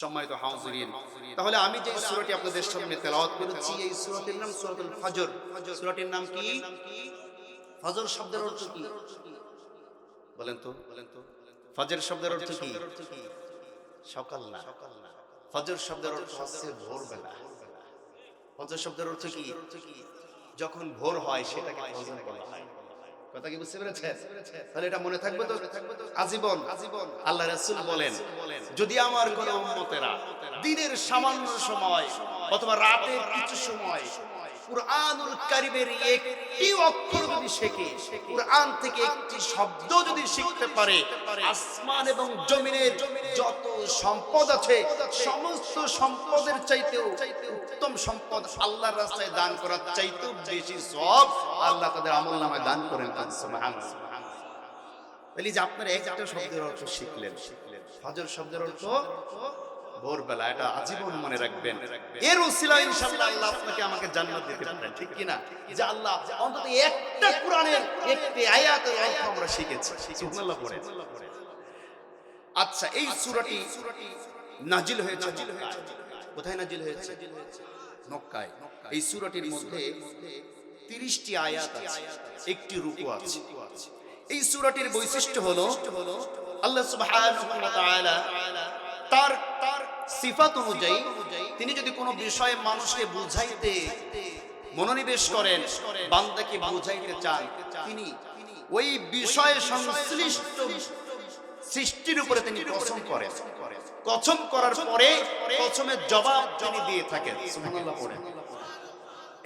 সম্মানিত হাজিরিন, তাহলে আমি যে সূরাটি আপনাদের সামনে তেলাওয়াত করেছি এই সূরাটির নাম সূরাতুল ফজর। সূরাটির নাম কি? ফজর শব্দের অর্থ কি বলেন তো? ফজর শব্দের অর্থ কি? সকাল না, ফজর শব্দের অর্থ হচ্ছে ভোরবেলা। ফজর শব্দের অর্থ কি? যখন ভোর হয় সেটাকে ফজর বলা হয়। কথা কি বুঝতে পেরেছেন? তাহলে এটা মনে থাকবে তো আজীবন। আল্লাহ রাসূল বলেন, যদি আমার কোন উম্মতেরা দিনের সামান্য সময় অথবা রাতের কিছু সময় কুরআনুল কারীমের একটি অক্ষর যদি শেখে, কুরআন থেকে একটি শব্দ যদি শিখতে পারে, আসমান এবং জমিনের যত সম্পদ আছে সমস্ত সম্পদের চাইতেও উত্তম সম্পদ আল্লাহর রাস্তায় দান করার চাইতেও বেশি সওয়াব আল্লাহ তাদের আমলনামায় দান করেন। সুবহানাল্লাহ। তাহলে যে আপনারা একটা শব্দের অর্থ শিখলেন, ফজর শব্দের অর্থ ভোরবেলা, এটা আজীবন মনে রাখবেন। এর উসিলায় ইনশাআল্লাহ আল্লাহ আপনাকে আমাকে জান্নাত দিতে পারেন, ঠিক কি না? যে আল্লাহ অন্তত একটা কোরআনের একটি আয়াতের অর্থ আমরা শিখেছি। সুবহানাল্লাহ পড়ে। আচ্ছা, এই সূরাটি নাজিল হয়েছে মক্কায়। কোথায় নাজিল হয়েছে? মক্কায়। এই সূরাটির মধ্যে 30টি আয়াত আছে, একটি রুকু আছে। এই সূরাটির বৈশিষ্ট্য হলো আল্লাহ সুবহানাহু ওয়া তাআলা তার সিফাত অনুযায়ী তিনি যদি কোনো বিষয়ে মানুষকে বুঝাইতে মনোনিবেশ করেন, বান্দাকে বুঝাইতে চান, তিনি ওই বিষয়ে সংশ্লিষ্ট সৃষ্টির উপরে তিনি কসম করেন। কসম করার পরে কসমের জবাব তিনি দিয়ে থাকেন। সুবহানাল্লাহ পড়ে।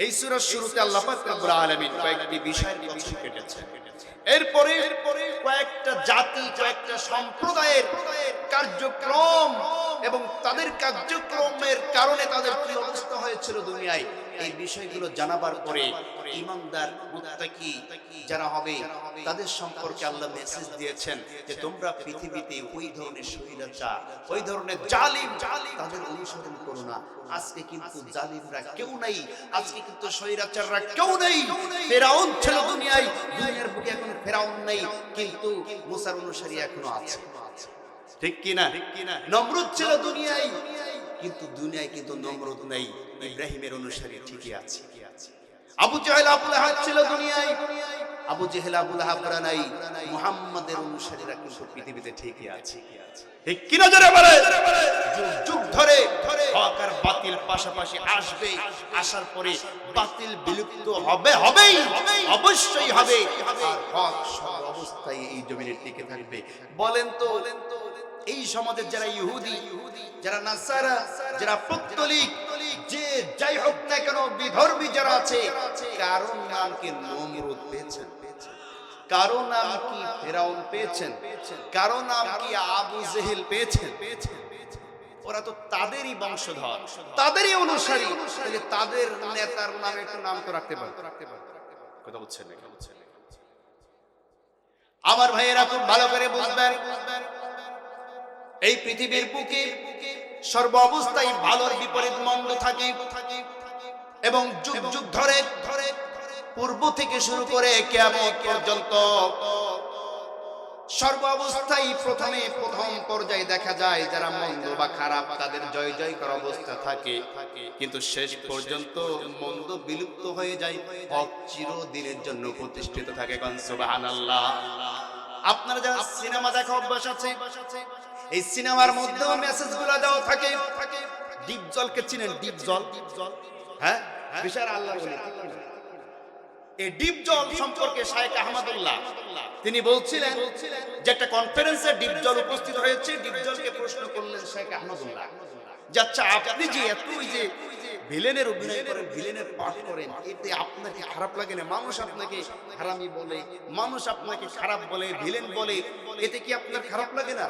এই সূরার শুরুতে আল্লাহ পাক রব্বুল আলামিন কয়েকটি বিষয়ের কথা কেটেছেন। এরপরে কয়েকটা জাতি, কয়েকটা সম্প্রদায়ের কার্যক্রম এবং তাদের কার্যক্রমের কারণে তাদের কি অবস্থা হয়েছিল দুনিয়ায়, এই বিষয়গুলো জানাবার পরে ঈমানদার মুত্তাকি যারা হবে তাদের সম্পর্কে আল্লাহ মেসেজ দিয়েছেন যে তোমরা পৃথিবীতে ওই ধরনের স্বৈরাচার, ওই ধরনের জালিম তাদের অনুসরণ করো না। আজকে কিন্তু জালিমরা কেউ নাই, আজকে কিন্তু স্বৈরাচাররা কেউ নেই। ফেরাউন ছিল দুনিয়ায়, দুনিয়ার বুকে এখন ফেরাউন নেই, কিন্তু মুসার অনুসারী এখনো আছে, ঠিক কি না? নমরুদ ছিল দুনিয়ায়, কিন্তু দুনিয়ায় কিন্তু নমরুদ নেই, ইব্রাহিমের অনুসারী ঠিকই আছে। আবু জেহেল আবু লাহাব ছিল দুনিয়ায়, আবু জেহেল আবু লাহাবরা নাই, মুহাম্মাদের অনুসারীরা কিন্তু পৃথিবীতে ঠিকই আছে, ঠিক কি না? জোরে বলে। যুগ ধরে হক আর বাতিল পাশাপাশি আসবে, আসার পরে বাতিল বিলুপ্ত হবেই, অবশ্যই হবে, আর হক সব অবস্থায় এই জমিনে টিকে থাকবে। বলেন তো এই সমাজের যারা ইহুদি, যারা নাসারা, যারা পৌত্তলিক, যে যাই হোক না কেন বিধর্মী যারা আছে, কারণ নাম কি নমরুদ পেয়েছেন, কারো নাম কি ফেরাউন পেয়েছেন, কারো নাম কি আবু জেহেল পেয়েছেন? ওরা তো তাদেরই বংশধর, তাদেরই অনুসারী, তাহলে তাদের নেতার নামে একটু নাম তো রাখতে পারে। কথা বুঝছেন না? আমার ভাইয়েরা খুব ভালো করে বুঝবেন, এই পৃথিবীর বুকে সর্ব অবস্থায় ভালোর বিপরীত মন্দ থাকে এবং যুগ যুগ ধরে পূর্ব থেকে শুরু করে কিয়ামত পর্যন্ত সর্ব অবস্থায় প্রথম পর্যায়ে দেখা যায় যারা মন্দ বা খারাপ তাদের জয় জয়কার অবস্থা থাকে, কিন্তু শেষ পর্যন্ত মন্দ বিলুপ্ত হয়ে যায়, হক চিরদিনের জন্য প্রতিষ্ঠিত থাকে। সুবহানাল্লাহ। আপনারা যারা সিনেমা দেখা অভ্যাস আছে, এই সিনেমার মধ্যেও মেসেজগুলো দেওয়া থাকে। ডিপজলকে চিনেন? ডিপজল, হ্যাঁ, বিশাল আল্লাহর ওলি। এই ডিপজল সম্পর্কে শায়েখ আহমদুল্লাহ তিনি বলছিলেন যে একটা কনফারেন্সে ডিপজল উপস্থিত হয়েছে, ডিপজলকে প্রশ্ন করলেন শায়েখ আহমদুল্লাহ যে আচ্ছা আপনি যে এত যে ভিলেনের অভিনয় করেন, ভিলেনের পাঠ করেন, এতে আপনাকে খারাপ লাগে না? মানুষ আপনাকে হারামি বলে, মানুষ আপনাকে খারাপ বলে, ভিলেন বলে, এতে কি আপনার খারাপ লাগে না?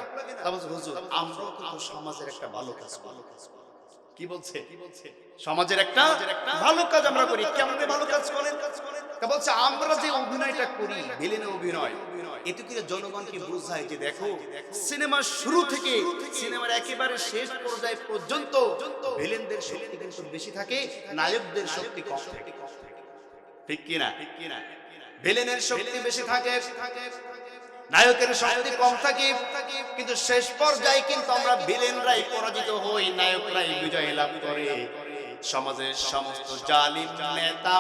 হুজুর, আমরাও কিন্তু সমাজের একটা ভালো কাজ করি। কি বলছে? সমাজের একটা ভালো কাজ আমরা করি। কেমন ভালো কাজ করেন? বলছে আমরা যে অভিনয়টা করি, ভিলেনের অভিনয়, এতে করে জনগণকে বোঝায় যে দেখো সিনেমার শুরু থেকে সিনেমার একেবারে শেষ পর্যায় পর্যন্ত ভিলেনদের শক্তি কিন্তু বেশি থাকে, নায়কদের শক্তি কম থাকে, ঠিক কি না? ভিলেনের শক্তি বেশি থাকে, নায়কের শক্তি কম থাকে, কিন্তু শেষ পর্যায়ে কিন্তু আমরা ভিলেনরাই পরাজিত হই, নায়করাই বিজয় লাভ করে। সমাজের সমস্ত জালিম নেতা,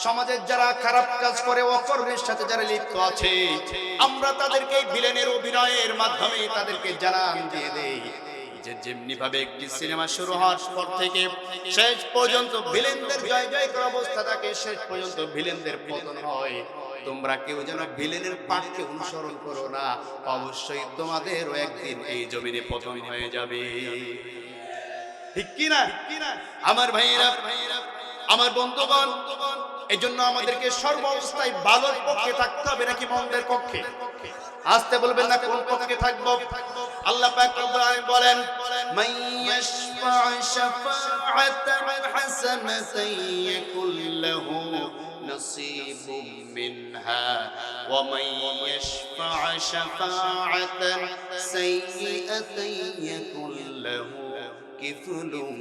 সমাজের যারা খারাপ কাজ করে, অকর্মের সাথে যারা লিপ্ত আছে, আমরা তাদেরকে ভিলেনের অভিনয়ের মাধ্যমে তাদেরকে জানান দিয়ে দেই যে যেমনি ভাবে একটি সিনেমা শুরু হওয়ার পর থেকে শেষ পর্যন্ত ভিলেনদের জয় জয়কার অবস্থা থাকে, শেষ পর্যন্ত ভিলেনদের পতন হয়। তোমরা কেউ যেন ভিলেনের পাঠকে অনুসরণ করো না, অবশ্যই তোমাদেরও একদিন এই জমিনে পতন হয়ে যাবে। ঠিক কি না আমার ভাইয়েরা, আমার বন্ধুগণ? এই জন্য আমাদেরকে সর্ব অবস্থায় ভালোর পক্ষে থাকতে হবে নাকি মন্দের পক্ষে? আসতে বলবেন না কোন পক্ষে থাকবো? আল্লাহ পাক রব্বুল আলামিন বলেন, মান ইয়াশফা শাফাআতান হাসানাতান ইয়াকুল লাহু নাসীবুম মিনহা ওয়া মান ইয়াশফা শাফাআতান সাইয়্যাতান ইয়াকুল লাহু কিফলুম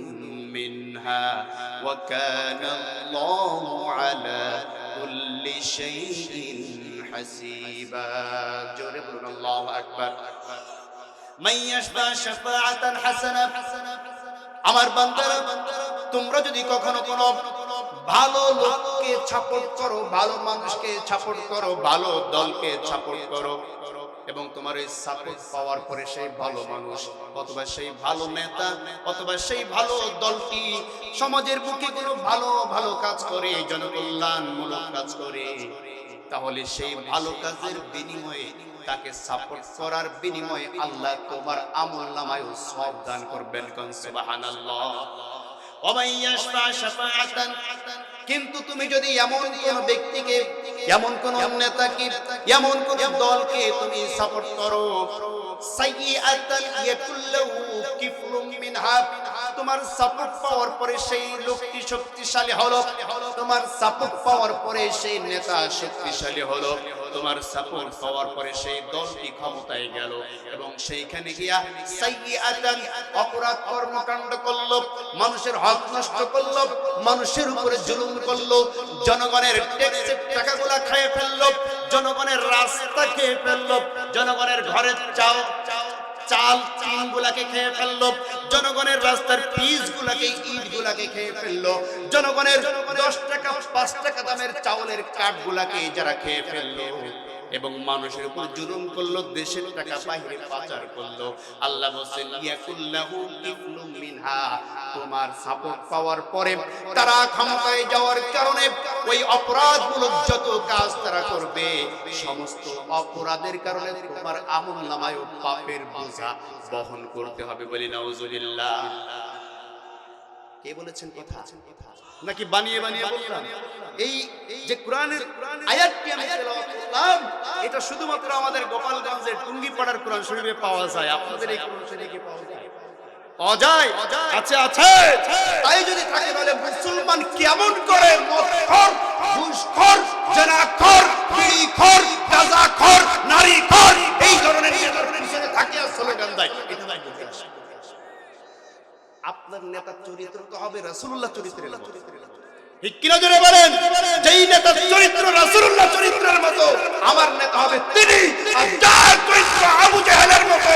মিনহা ওয়া কানা আল্লাহু আলা কুল্লি শাইইন হাসিবা। জোরে বলুন আল্লাহু আকবার। মান ইয়াশফা শাফাআতান হাসানা, আমার বান্দারা, তোমরা যদি কখনো কোনো ভালো লোককে সাপোর্ট করো, ভালো মানুষকে সাপোর্ট করো, ভালো দলকে সাপোর্ট করো, এবং তোমার এই সাপোর্ট পাওয়ার পরে সেই ভালো মানুষ অথবা সেই ভালো নেতা অথবা সেই ভালো দলটি সমাজের বুকে কোনো ভালো ভালো কাজ করে, জনকল্যাণমূলক কাজ করে, তাহলে সেই ভালো কাজের বিনিময়ে, তাকে সাপোর্ট করার বিনিময়ে আল্লাহ তোমার আমলনামায় সওয়াব দান করবেন। কোন সুবহানাল্লাহ। ওয়া মান ইয়াশফা শাফাআতান, কিন্তু তুমি যদি এমন কোন ব্যক্তিকে, এমন কোন নেতাকে, এমন কোন দলকে তুমি সাপোর্ট করো, সাইয়্যাতান ইয়াকুল্লাহু কিফলুম মিনহা, তোমার সাপোর্ট পাওয়ার পরে সেই লোকটি শক্তিশালী হলো, তোমার সাপোর্ট পাওয়ার পরে সেই নেতা শক্তিশালী হলো, তোমার সাপোর্ট পাওয়ার পরে সেই দলটি ক্ষমতায় গেল এবং সেইখানে গিয়া সাইয়্যাতান অপরাধ কর্মকাণ্ড করলো, মানুষের হক নষ্ট করলো, মানুষের উপরে জুলুম করলো, জনগণের ট্যাক্সের টাকাগুলা খেয়ে ফেললো, জনগণের রাস্তা খেয়ে ফেললো, জনগণের ঘরের চাল টিনগুলাকে খেয়ে ফেললো, জনগণের রাস্তার পিচগুলাকে, ইটগুলাকে খেয়ে ফেললো, জনগণের 10 টাকা 5 টাকা দামের চাউলের কাঠগুলাকে যারা খেয়ে ফেললো এবং মানুষের উপর জুলুম করলো, দেশের টাকা বাইরে পাচার করলো, আল্লাহ বলেন ইয়াকুল্লাহু কিফলুম মিনহা, তোমার সাপোর্ট পাওয়ার পরে তারা ক্ষমতায় যাওয়ার কারণে ওই অপরাধমূলক যত কাজ তারা করবে, সমস্ত অপরাধের কারণে তোমার আমলনামায় পাপের বোঝা বহন করতে হবে। বলি নাউজুবিল্লাহ। কে বলেছেন কথা নাকি বানিয়ে বানিয়ে বললাম? এই যে কোরআনের আয়াতটি আমি তেলাওয়াত করলাম, এটা শুধুমাত্র আমাদের গোপালগঞ্জের টুঙ্গিপাড়ার কোরআন শরীফে পাওয়া যায়। আপনাদের এই কোরআন শরীফে পাওয়া যায়? পাওয়া যায়? আছে আছে। তাই যদি থাকে তাহলে মুসলমান কেমন করে মদখোর, ঘুষখোর, জেনাখোর, বিড়িখোর, গাঁজাখোর, নারীখোর এই ধরনের পিছনে থাকে আর স্লোগান দেয়, এটা নাই বলতে আসে। আপনার নেতার চরিত্র তো হবে রাসূলুল্লাহ চরিত্রের মতো। ঠিক কিনা জোরে বলেন? যেই নেতার চরিত্র রাসূলুল্লাহ চরিত্রের মতো, আমার নেতা হবে তিনি। আর যার চরিত্র আবু জাহেলের মতো,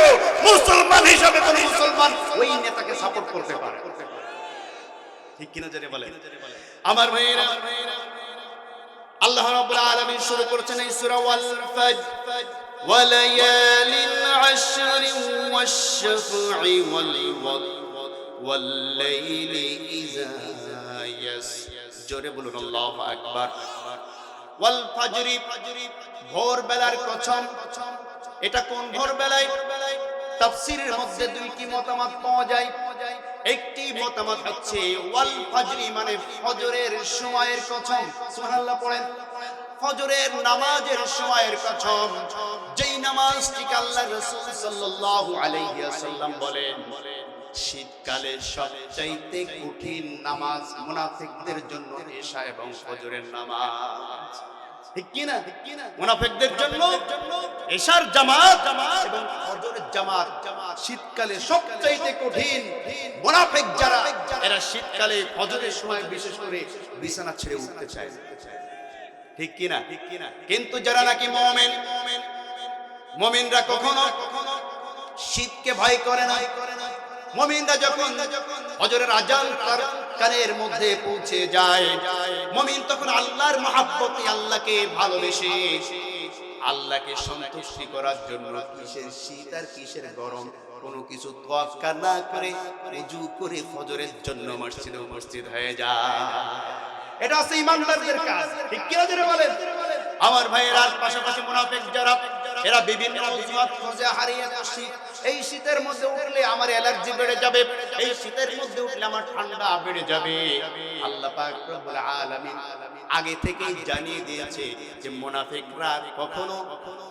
মুসলমান হিসেবে কোন মুসলমান ওই নেতাকে সাপোর্ট করতে পারে? ঠিক কিনা জোরে বলেন? আমার ভাইয়েরা, আল্লাহ রাব্বুল আলামিন শুরু করেছেন এই সূরা ওয়াল ফাজর ওয়া লায়ালিন আশরিন ওয়াশ শাফঈ ওয়াল ওয়াল্লাইলি ইযা ইয়াস। জোরে বলুন আল্লাহু আকবার। ওয়াল ফাজরি, ভোর বেলার কসম। এটা কোন ভোর বেলায়? তাফসীরের মধ্যে দুইটি মতামত পাওয়া যায়। একটি মতামত হচ্ছে ওয়াল ফাজরি মানে ফজরের সময়ের কসম। সুবহানাল্লাহ পড়েন। ফজরের নামাজের সময়ের কসম, যেই নামাজটিকে আল্লাহর রাসূল সাল্লাল্লাহু আলাইহি ওয়াসাল্লাম বলেন শীতকালে সবচাইতে কঠিন নামাজ মুনাফিকদের জন্য এশা এবং ফজরের নামাজ। ঠিক কি না? মুনাফিকদের জন্য এশার জামাত এবং ফজরের জামাত শীতকালে সবচাইতে কঠিন। মুনাফিক যারা, এরা শীতকালে ফজরের সময় বিশেষ করে বিছানা ছেড়ে উঠতে চায়। ঠিক কি না? কিন্তু যারা নাকি মুমিন, মুমিনরা কখনো শীতকে ভয় করে না। মুমিনরা যখন ফজরের আজান তার কানের মধ্যে পৌঁছে যায়, মুমিন তখন আল্লাহর মহব্বতে, আল্লাহকে ভালোবেসে, আল্লাহকে সন্তুষ্টি করার জন্য কিসের শীত আর কিসের গরম কোনো কিছু তোয়াক্কা না করে ওযু করে ফজরের জন্য মসজিদে উপস্থিত হয়ে যায়। এটা হচ্ছে ইমানদারদের কাজ, ঠিক কি না বলেন আমার ভাইয়েরা? পাশাপাশি মুনাফিক যারা, এরা বিভিন্ন অজুহাত খুঁজে হারিয়ে আসে। এই শীতের মধ্যে উঠলে আমার অ্যালার্জি বেড়ে যাবে, এই শীতের মধ্যে উঠলে আমার ঠান্ডা বেড়ে যাবে। আল্লাহ পাক রব্বুল আলামিন আগে থেকেই জানিয়ে দিয়েছে যে মুনাফিকরা কখনো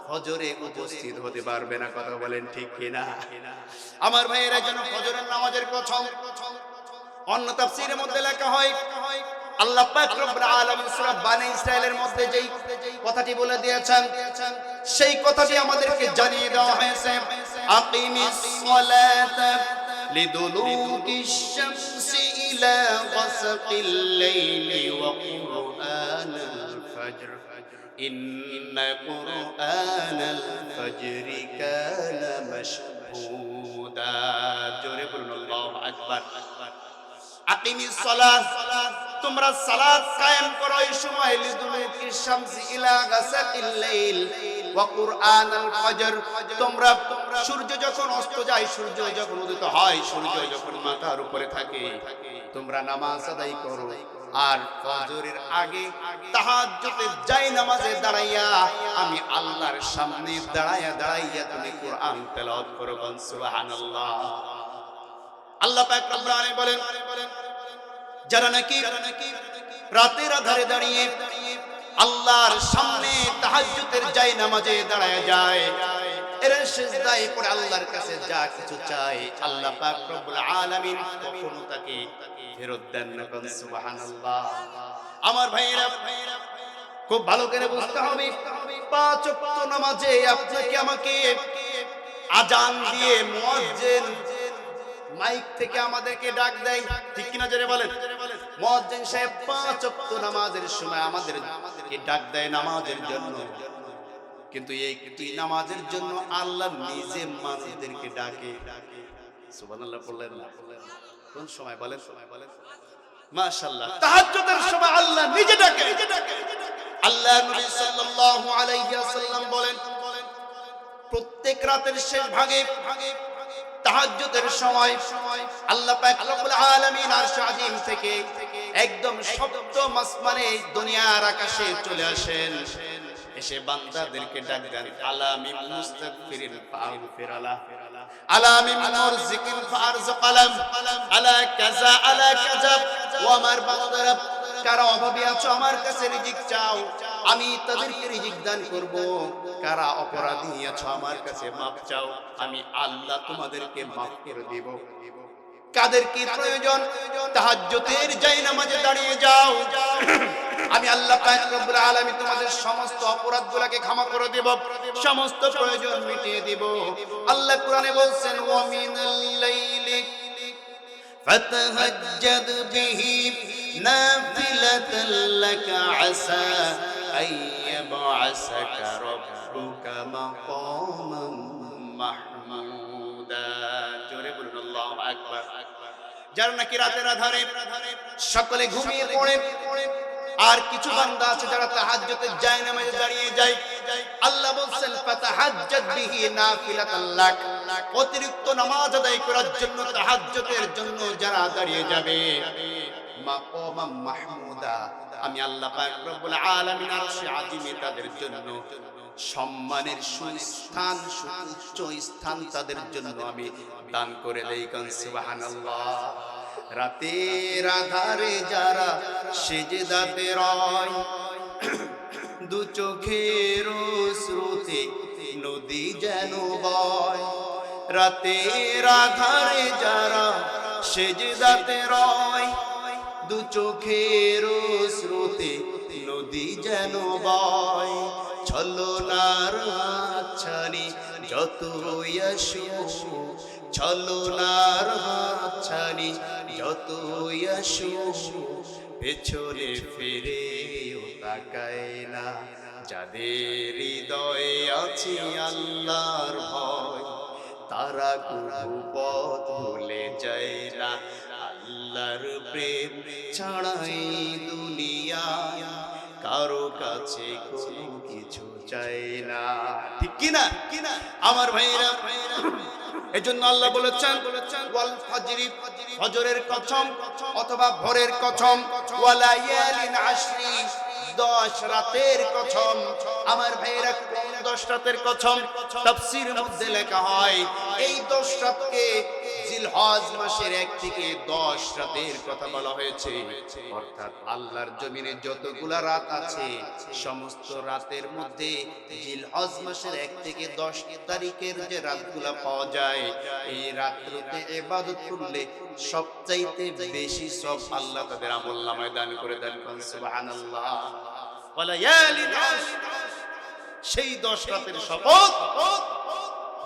ফজরে উপস্থিত হতে পারবে না। কথা বলেন ঠিক কিনা আমার ভাইয়েরা? যেন ফজরের নামাজের কসম অন্য তাফসীরের মধ্যে লেখা হয়, আল্লাহ পাক রব্বুল আলামিন সূরা বনী ইসরাঈলের মধ্যে যেই কথাটি বলে দিয়েছেন, সেই কথাটি আমাদেরকে জানিয়ে দেওয়া হয়েছে, আকিমিস সালাতা লিদুলুকিশ শামসি ইলা গাসকিল লাইলি ওয়া কুরআনাল ফাজর ইন্না কুরআনাল ফাজরি কানা মাশহুদা। জোরে বলুন আল্লাহু আকবার। আকিমিস সালাত, তোমরা সালাত কায়েম করো এই সময়, লিদুলুকিশ শামসি ইলা গাসাকিল লাইল ওয়া কুরআনাল ফাজর, তোমরা সূর্য যখন অস্ত যায়, সূর্য যখন উদিত হয়, সূর্য যখন মাথার উপরে থাকে, তোমরা নামাজ আদায় করো। আর ফজরের আগে তাহাজ্জুদের জায়নামাজে দাঁড়াইয়া আমি আল্লাহর সামনে দাঁড়াইয়া তুমি কোরআন তেলাওয়াত করো। সুবহানাল্লাহ। আল্লাহ পাক রব্বুল আলামিন বলেন, যারা নাকি রাতের আধারে দাঁড়িয়ে আল্লাহর সামনে তাহাজ্জুদের জায়নামাজে দাঁড়ায় যায়, এরা সিজদায় পড়ে আল্লাহর কাছে যা কিছু চায়, আল্লাহ পাক রব্বুল আলামিন কখনো তাকে ফেরত দেন না। সুবহানাল্লাহ। আমার ভাইয়েরা, খুব ভালো করে বুঝতে হবে, 5 ওয়াক্ত নামাজে আপনাকে আমাকে আজান দিয়ে মুয়াজ্জিন মাইক থেকে আমাদেরকে ডাক দেয়, ঠিক কিনা জোরে বলেন? মুয়াজ্জিন সাহেব 5 ওয়াক্ত নামাজের সময় আমাদেরকে ডাক দেয় নামাজের জন্য, কিন্তু এই নামাজের জন্য আল্লাহ নিজে মানুষদেরকে ডাকে। সুবহানাল্লাহ পড়লেন না? কোন সময় বলেন? মাশাআল্লাহ, তাহাজ্জুদের সময় আল্লাহ নিজে ডাকে। আল্লাহ নবী সাল্লাল্লাহু আলাইহি ওয়াসাল্লাম বলেন, প্রত্যেক রাতের শেষ ভাগে তাহাজ্জুদের সময় আল্লাহ পাক রব্বুল আলামিন আরশ আজিম থেকে একদম সপ্তম আসমানে দুনিয়ার আকাশে চলে আসেন, এসে বান্দাদেরকে ডাক দেন, আলা মিন মুস্তাগফিরিন ফাগফির আলা, আলা মিন মুরজিকিন ফারযুক আলাম, আলা কাযা আলা কাযা। ও আমার বান্দারা, কারা অভাবী আছো আমার কাছে রিজিক চাও, আমি তাদেরকে রিজিক দান করব। কারা অপরাধী আছো আমার কাছে মাফ চাও, আমি আল্লাহ তোমাদেরকে মাফ করে দেব। কাদের কি প্রয়োজন? তাহাজ্জুদের জায়নামাজে দাঁড়িয়ে যাও, আমি আল্লাহ পাক রব্বুল আলামিন তোমাদের সমস্ত অপরাধগুলোকে ক্ষমা করে দেব, সমস্ত প্রয়োজন মিটিয়ে দেব। আল্লাহ কোরআনে বলছেন, ওয়া মিনাল লাইলি ফাতাহাজ্জাদ বিহি নাফিলাতাল লাকা আসা আইয়াবআসাকা রাব্বুকা মাকামান মাহমুদা। জোরে বলুন আল্লাহু আকবার। যারা নাকি রাতের আধারে সকলে ঘুমিয়ে পড়ে, আর কিছু বান্দা আছে যারা তাহাজ্জুদের জায়নামাজে দাঁড়িয়ে যায়, আল্লাহ বলেন ফাতাহাজ্জাদ বিহি নাফিলাতাল লাক, অতিরিক্ত নামাজ আদায় করার জন্য, তাহাজ্জুদের জন্য যারা দাঁড়িয়ে যাবে, মাকামান মাহমুদা, আমি আল্লাহ পাক রব্বুল আলামিন আরশে আজিমে তাদের জন্য সম্মানের সুস্থান, সুউচ্চ স্থান তাদের জন্য আমি দান করে দেই। সুবহানাল্লাহ। রাতের আধারে যারা সিজদাতে রয়, দু চোখের স্রোতে নদী যেন বয়। রাতের আধারে যারা সিজদাতে রয়, দু চোখের স্রোতে নদী যেন বয়। ছলনার হাতছানি যতই আসুক, ছলনার হাতছানি যতই আসুক, পেছনে ফিরেও তাকায় না। যাদের হৃদয়ে আছে আল্লাহর ভয়, তারা কবু পথ ভুলে যায় না। আল্লাহর প্রেম ছাড়াই দুনিয়ায় কারো কাছে কোনো কিছু চাই না। ঠিক কিনা আমার ভাইরা? এজন্য আল্লাহ বলেছেন ওয়াল ফাজরি, ফজরের কসম অথবা ভোরের কসম, ওয়ালায়ালিন আশরি, 10 রাতের কসম। আমার ভাইরা, কোন 10 রাতের কসম? তাফসীরের মধ্যে লেখা হয় এই 10 রাতকে জিলহজ মাসের 1 থেকে 10 রাতের কথা বলা হয়েছে। অর্থাৎ আল্লাহর জমিনে যতগুলা রাত আছে সমস্ত রাতের মধ্যে জিলহজ মাসের 1 থেকে 10 তারিখের যে রাতগুলা পাওয়া যায়, এই রাতগুলোতে ইবাদত করলে সবচাইতে বেশি সব আল্লাহ তাদের আমলনামায় দান করে দেন। সুবহানাল্লাহ। ওয়ালায়ালিন আশর, সেই 10 রাতের শপথ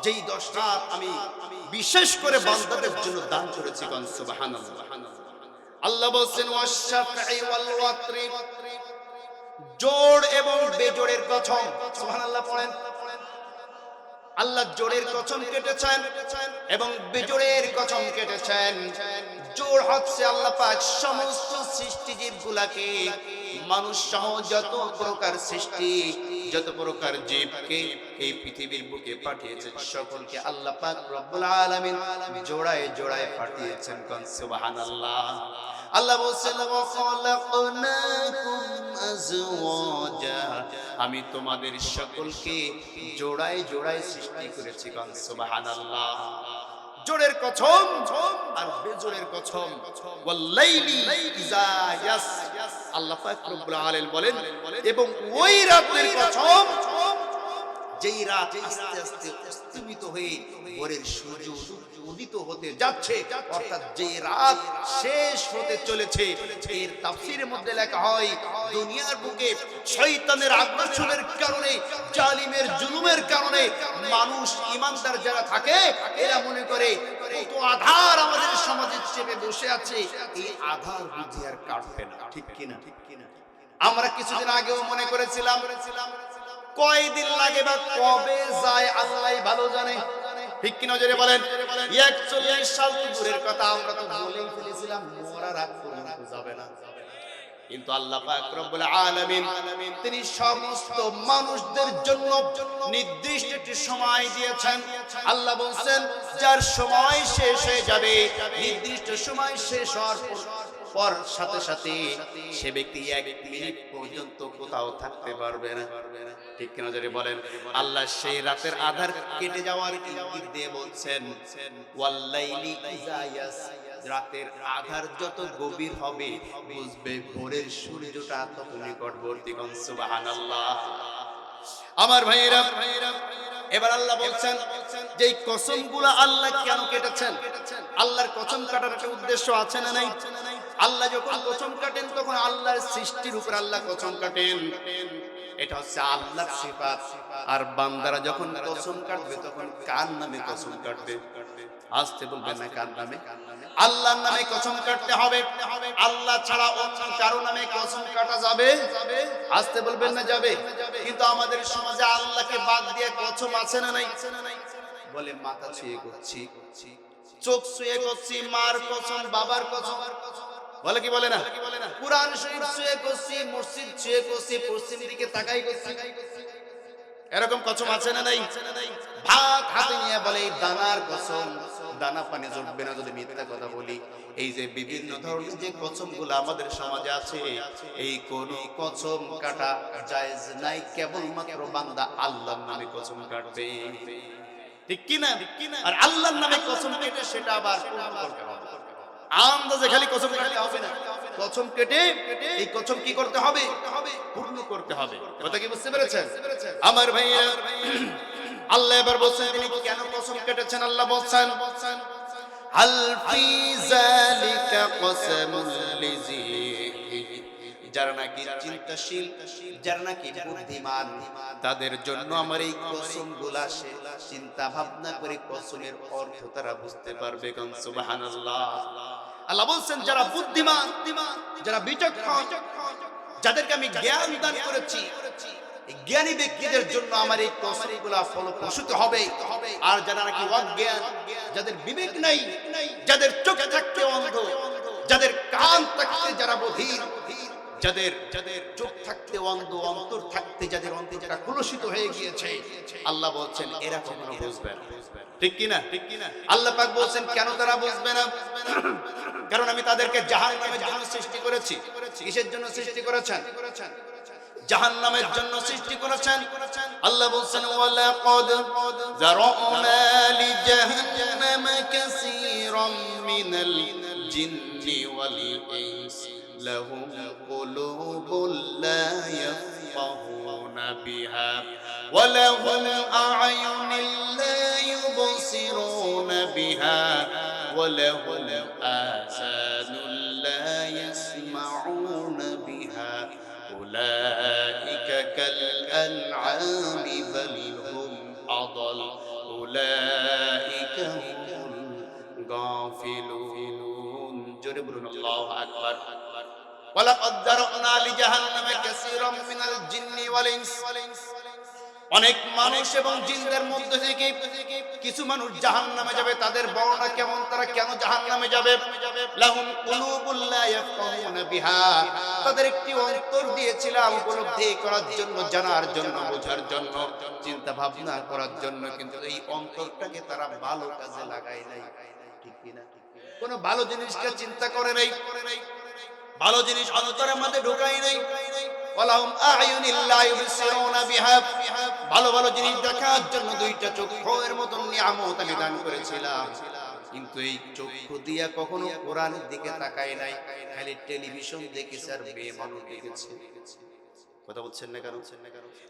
যেই 10 রাত আমি বিশেষ করে বান্দাদের জন্য দান করেছি। সুবহানাল্লাহ। আল্লাহ বলেন ওয়াশ-শাফঈ ওয়াল ওয়াতরি, জোড় এবং বেজোড়ের কসম। সুবহানাল্লাহ পড়েন। আল্লাহ জোড়ের কসম কেটেছেন এবং বেজোড়ের কসম কেটেছেন। জোড় হচ্ছে আল্লাহ পাক সমস্ত সৃষ্টিজীবগুলোকে, মানুষ সহ যত প্রকার সৃষ্টি, যত প্রকার জীবকে এই পৃথিবীর বুকে পাঠিয়েছেন, সকলকে আল্লাহ পাক রব্বুল আলামিন জোড়ায় জোড়ায় পাঠিয়েছেন। সুবহানাল্লাহ। আল্লাহ বলেন ওয়া খালাকনাকুম আজওয়াজা, আমি তোমাদের সকলকে জোড়ায় জোড়ায় সৃষ্টি করেছি। সুবহানাল্লাহ। জোড়ের কসম আর বেজোড়ের কসম। ওয়াল্লাইলি ইযা ইয়াস, আল্লাহ পাক রব্বুল আলামিন বলেন এবং ওই রাতের কসম যেই রাত আস্তে আস্তে অস্তমিত হয়ে ভোরের সূর্য উদিত হতে যাচ্ছে, অর্থাৎ যে রাত শেষ হতে চলেছে। এর তাফসীরের মধ্যে লেখা হয় দুনিয়ার বুকে শয়তানের আগ্রাসনের কারণে, জালিমের জুলুমের কারণে মানুষ ঈমানদার যারা থাকে এরা মনে করে কত আধার আমাদের সমাজে চেপে বসে আছে, এই আধার বুঝি আর কাটবে না। ঠিক কিনা? আমরা কিছুদিন আগেও মনে করেছিলাম কয়দিন লাগে বা কবে যায় আল্লাহই ভালো জানে। ঠিক কি নজরে বলেন? 41 সাল দূরের কথা, আমরা তো বলেই ফেলেছিলাম মরার আগ পর্যন্ত যাবে না। কিন্তু আল্লাহ পাক রব্বুল আলামিন তিনি সমস্ত মানুষদের জন্য নির্দিষ্ট একটি সময় দিয়েছেন। আল্লাহ বলেন যার সময় শেষ হয়ে যাবে, নির্দিষ্ট সময় শেষ হওয়ার পর সাথে সাথে সে ব্যক্তি 1 মিনিট পর্যন্ত কোথাও থাকতে পারবে না। ঠিক কি নজরে বলেন? আল্লাহ সেই রাতের আধার কেটে যাওয়ার ইঙ্গিত দিয়ে বলছেন ওয়াল্লাইলি ইযা ইয়াস, রাতের আধার যত গভীর হবে বুঝবে ভোরের সূর্যটা তত নিকটবর্তী। সুবহানাল্লাহ। আমার ভাইয়েরা, এবার আল্লাহ বলছেন যে এই কসমগুলো আল্লাহ কেন কেটেছেন? আল্লাহর কসম কাটার একটা উদ্দেশ্য আছে না নাই? আল্লাহ যখন কসম কাটেন তখন আল্লাহর সৃষ্টির উপর আল্লাহ কসম কাটেন, এটা হচ্ছে আল্লাহর সিফাত। আর বান্দারা যখন কসম কাটবে তখন কার নামে কসম কাটবে? আসতে বলবেন না কার নামে? আল্লাহর নামে কসম কাটতে হবে। আল্লাহ ছাড়া অন্য কারো নামে কসম কাটা যাবে? আসতে বলবেন না যাবে? কিন্তু আমাদের সমাজে আল্লাহকে বাদ দিয়ে কসম আছে না নাই? বলে মাথা ছুঁয়ে করছি, চোখ ছুঁয়ে করছি, মার কসম, বাবার কসম, বলে কি বলে না? কুরআন শরীফ ছুঁয়ে করছি, মসজিদ ছুঁয়ে করছি, পশ্চিম দিকে তাকাই করছি, এরকম কসম আছে না নাই? ভাত হাতে নিয়ে বলে দানার কসম, দানা পানি জমবে না যদি মিথ্যা কথা বলি। এই যে বিভিন্ন ধরনের যে কসমগুলো আমাদের সমাজে আছে, এই কোন কসম কাটা জায়েজ নাই, কেবলমাত্র বান্দা আল্লাহর নামে কসম কাটবে। ঠিক কি না? আর আল্লাহর নামে কসম কেটে সেটা আবার পূর্ণ করতে হবে। আন্দাজে খালি কসম কাটলে হবে না, কসম কেটে এই কসম কি করতে হবে? পূর্ণ করতে হবে। কথা কি বুঝতে পেরেছেন আমার ভাইয়া? আল্লাহ এবার বলছেন তিনি কেন কসম কেটেছেন। আল্লাহ বলছেন হাল ফি যালিকা কসমুল লিজি, যারা নাকি চিন্তাশীল, যারা নাকি বুদ্ধিমান, তাদের জন্য আমার এই কসমগুলা সে চিন্তা ভাবনা করে কসমের অর্থ তারা বুঝতে পারবে। সুবহানাল্লাহ। আল্লাহ বলছেন যারা বুদ্ধিমান, যারা বিচক্ষণ, যাদেরকে আমি জ্ঞান দান করেছি, এই জ্ঞানী ব্যক্তিদের জন্য আমার এই তসরিগুলা ফলপ্রসূ হবে। আর যারা নাকি অজ্ঞান, যাদের বিবেক নাই, যাদের চোখ থাকতে অন্ধ, যাদের কান থাকতে যারা বধির, যাদের চোখ থাকতে অন্ধ, অন্তর থাকতে যাদের অন্তরটা কলুষিত হয়ে গিয়েছে, আল্লাহ বলছেন এরা কখনো বুঝবে না। ঠিক কি না? আল্লাহ পাক বলছেন কেন তারা বুঝবে না? কারণ আমি তাদেরকে জাহান্নামের জন্য সৃষ্টি করেছি। কিসের জন্য সৃষ্টি করেছেন? জাহান্নামের জন্য সৃষ্টি করেছেন। আল্লাহ বলছেন ওয়ালাকাদ যারানা লিজাহান্নামা কাসীরাম মিনাল জিন্নি ওয়াল ইনস লাহুম কুলুবুন লা ইয়াফকাহুনা বিহা ওয়া লাহুম আ'য়ুনুন লা ইউবসিরুনা বিহা ওয়া লাহুম আযানুন লা ইয়াসমাউনা বিহা أولئك كالأنعام بل هم أضل أولئك هم الغافلون جرب الله أكبر ولقد ذرأنا لجهنم كثيرا من الجن والإنس অনেক মানুষ এবং জিনদের মধ্যে থেকে কিছু মানুষ জাহান্নামে যাবে। তাদের বর্ণনা কেমন, তারা কেন জাহান্নামে যাবে? লাহুম কুলুবুল লা ইয়াফকাহুনা বিহা, তাদের একটি অন্তর দিয়েছিলাম উপলব্ধি করার জন্য, জানার জন্য, বোঝার জন্য, চিন্তা ভাবনা করার জন্য, কিন্তু এই অন্তরটাকে তারা ভালো কাজে লাগায় নাই। ঠিক কি না? কোন ভালো জিনিসকে চিন্তা করে নাই, ভালো জিনিস অন্তরের মধ্যে ঢোকায় নাই। ওয়ালাহুম আ'য়ুনুন লা ইউবসিরুনা বিহা, ভালো ভালো জিনিস দেখার জন্য দুইটা চক্ষুর মতন নিয়ামত আমি দান করেছিলাম, কিন্তু এই চক্ষু দিয়া কখনো কোরআনের দিকে তাকায় নাই, খালি টেলিভিশন দেখেছে আর বেমানুষ দেখেছে। কথা বলছেন না কেন?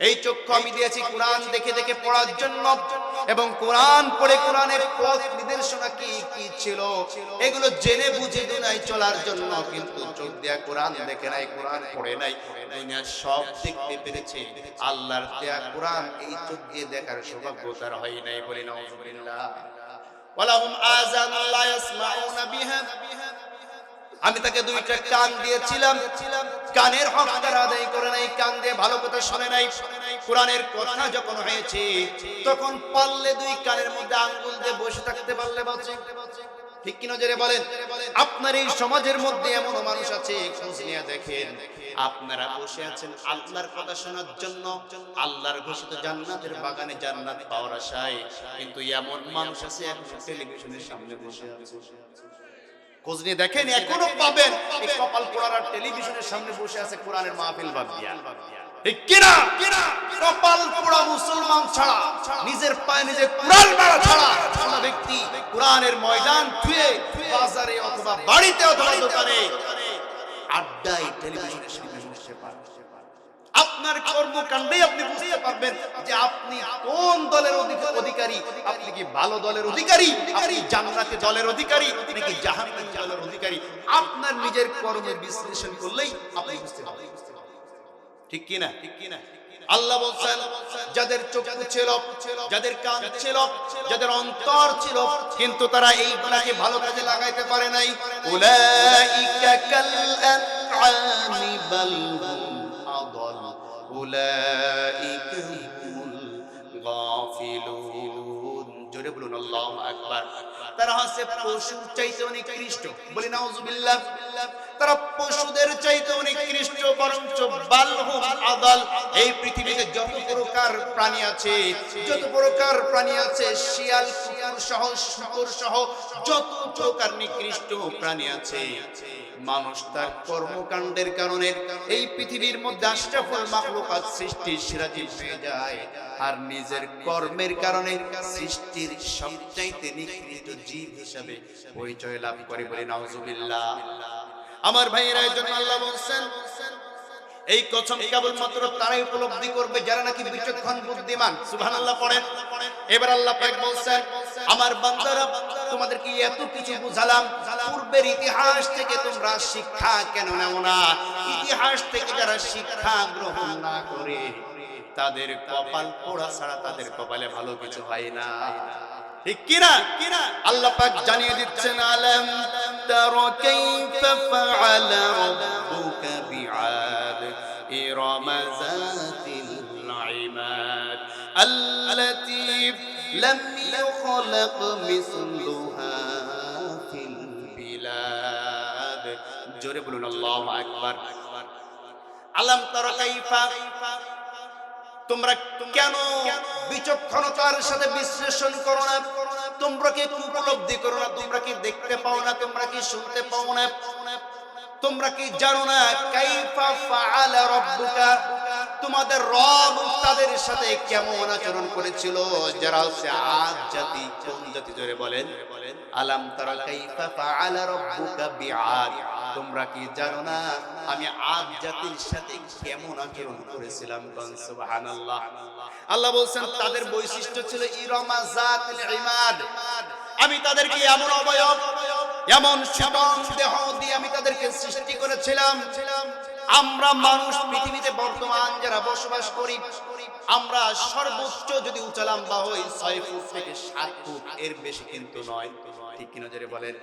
এই চক্ষু আমি দিয়েছি কোরআন দেখে দেখে পড়ার জন্য, এবং কোরআন পড়ে কোরআনের পথ নির্দেশনা কি কি ছিল এগুলো জেনে বুঝে দুনিয়ায় চলার জন্য, কিন্তু চোখ দিয়া কোরআন দেখে নাই, কোরআন পড়ে নাই, দুনিয়া সব দেখতে পেরেছে। আল্লাহর দেয়া কোরআন এই চোখ দিয়ে দেখার সৌভাগ্য তার হয় নাই। বলি নাউযুবিল্লাহ। ওয়ালাহুম আযানুন লা ইয়াসমাউনা বিহা, আমি তাকে দুইটা কান দিয়েছিলাম, কানের হক তারা আদায় করে নাই, কান দিয়ে ভালো কথা শুনে নাই। কোরআনের কথা যখন হয়েছে তখন পারলে দুই কানের মধ্যে আঙ্গুল দিয়ে বসে থাকতে পারলে বাঁচে। ঠিক কি নজরে বলেন? আপনার এই সমাজের মধ্যে এমন মানুষ আছে, খোঁজ নিয়ে দেখেন, আপনারা বসে আছেন আল্লাহর কথা শোনার জন্য, আল্লাহর ঘোষিত জান্নাতের বাগানে জান্নাত পাওয়ার আশায়, কিন্তু এমন মানুষ আছে এখন টেলিভিশনের সামনে বসে আছে। খোঁজ নিয়ে দেখেন, এখনো পাবেন এই কপাল পোড়ার টেলিভিশনের সামনে বসে আছে কোরআনের মাহফিল বাদ দিয়া। ঠিক কি না? কপাল পোড়া মুসলমান ছাড়া, নিজের পায়ে নিজে কোরআন মারা ছাড়া কোন ব্যক্তি কোরআনের ময়দান ছুঁয়ে বাজারে অথবা বাড়িতে অথবা দোকানে আড্ডায় টেলিভিশনের সামনে বসে পারেন। আপনার কর্মকাণ্ডে আপনি বুঝতে পারবেন যে আপনি কোন দলের অধিকারী। আপনি কি ভালো দলের অধিকারী, আপনি জান্নাতের দলের অধিকারী, নাকি জাহান্নামের দলের অধিকারী? আপনার নিজের কর্মের বিশ্লেষণ করলেই আপনি বুঝতে পারবেন। ঠিক কি না? আল্লাহ বলছেন যাদের চোখ ছিল, যাদের কান ছিল, যাদের অন্তর ছিল, কিন্তু তারা এইগুলাকে ভালো কাজে লাগাইতে পারে নাই। উলাইকা কাল আনআমি বাল হুম আদাল উলাইকা হুমুল গাফিলুন। জোরে বলুন আল্লাহু আকবার। তারা হচ্ছে পশুর চাইতে অনেক নিকৃষ্ট। বলি নাউযুবিল্লাহ। তারা পশুদের চাইতে অনেক নিকৃষ্ট, বরঞ্চ বালহুম আদাল। এই পৃথিবীতে যত প্রকার প্রাণী আছে, শিয়াল, কুকুর সহ, শুকর সহ যত প্রকার নিকৃষ্ট প্রাণী আছে, মানুষ তার কর্মকাণ্ডের কারণে এই পৃথিবীর মধ্যে আশরাফুল মাখলুকাত সৃষ্টির সিরাজি হয়ে যায়, আর নিজের কর্মের কারণে সৃষ্টির সবচাইতে নিকৃষ্ট জীব হিসাবে পরিচয় লাভ করে। বলি নাউযুবিল্লাহ। আমার ভাইয়েরা, এজন্য আল্লাহ বলেন এই কসম কেবলমাত্র তারাই উপলব্ধি করবে যারা নাকি বিচক্ষণ বুদ্ধিমান। সুবহানাল্লাহ পড়েন। এবার আল্লাহ পাক বলেন, আমার বান্দারা, তোমাদেরকে এত কিছু বুঝালাম, পূর্বের ইতিহাস থেকে তোমরা শিক্ষা কেন নাও না? ইতিহাস থেকে যারা শিক্ষা গ্রহণ না করে তাদের কপাল পোড়া ছাড়া তাদের কপালে ভালো কিছু হয় না। ঠিক কি না? আল্লাহ পাক জানিয়ে দিচ্ছেন, আলাম তারা কাইফা ফাআলা রাব্বুকা বিআদ ইরাম যাতিল লাম ইউখলাক মিসলুহা ফিল বিলাদ। জোরে বলুন আল্লাহু আকবার। আলাম তারা কাইফা, তোমরা কেন বিচক্ষণতার সাথে বিশ্লেষণ করো না? তোমরা কি উপলব্ধি করো না? তোমরা কি দেখতে পাও না? তোমরা কি শুনতে পাও না? তোমরা কি জানো না কাইফা ফাআলা রাব্বুকা, তোমাদের রব তাদের সাথে কেমন আচরণ করেছিল? যারা হচ্ছে আদ জাতি। কোন জাতি? জোরে বলেন। আলাম তারা কাইফা ফাআলা রাব্বুকা বিআদ, তোমরা কি জানো না আমি আদ জাতির সাথে কেমন আচরণ করেছিলাম? সুবহানাল্লাহ। আল্লাহ বলছেন তাদের বৈশিষ্ট্য ছিল ইরামা যাতিল ইমাদ, আমি তাদেরকে এমন অবয়ব, এমন সুঠাম দেহ দিয়ে আমি তাদেরকে সৃষ্টি করেছিলাম। আমরা মানুষ পৃথিবীতে বর্তমান যারা বসবাস করি, আমরা সর্বোচ্চ যদি উঁচা লম্বা হই 6 ফুট থেকে 7 ফুট, এর বেশি কিন্তু নয়। ঠিক কিনা জোরে বলেন।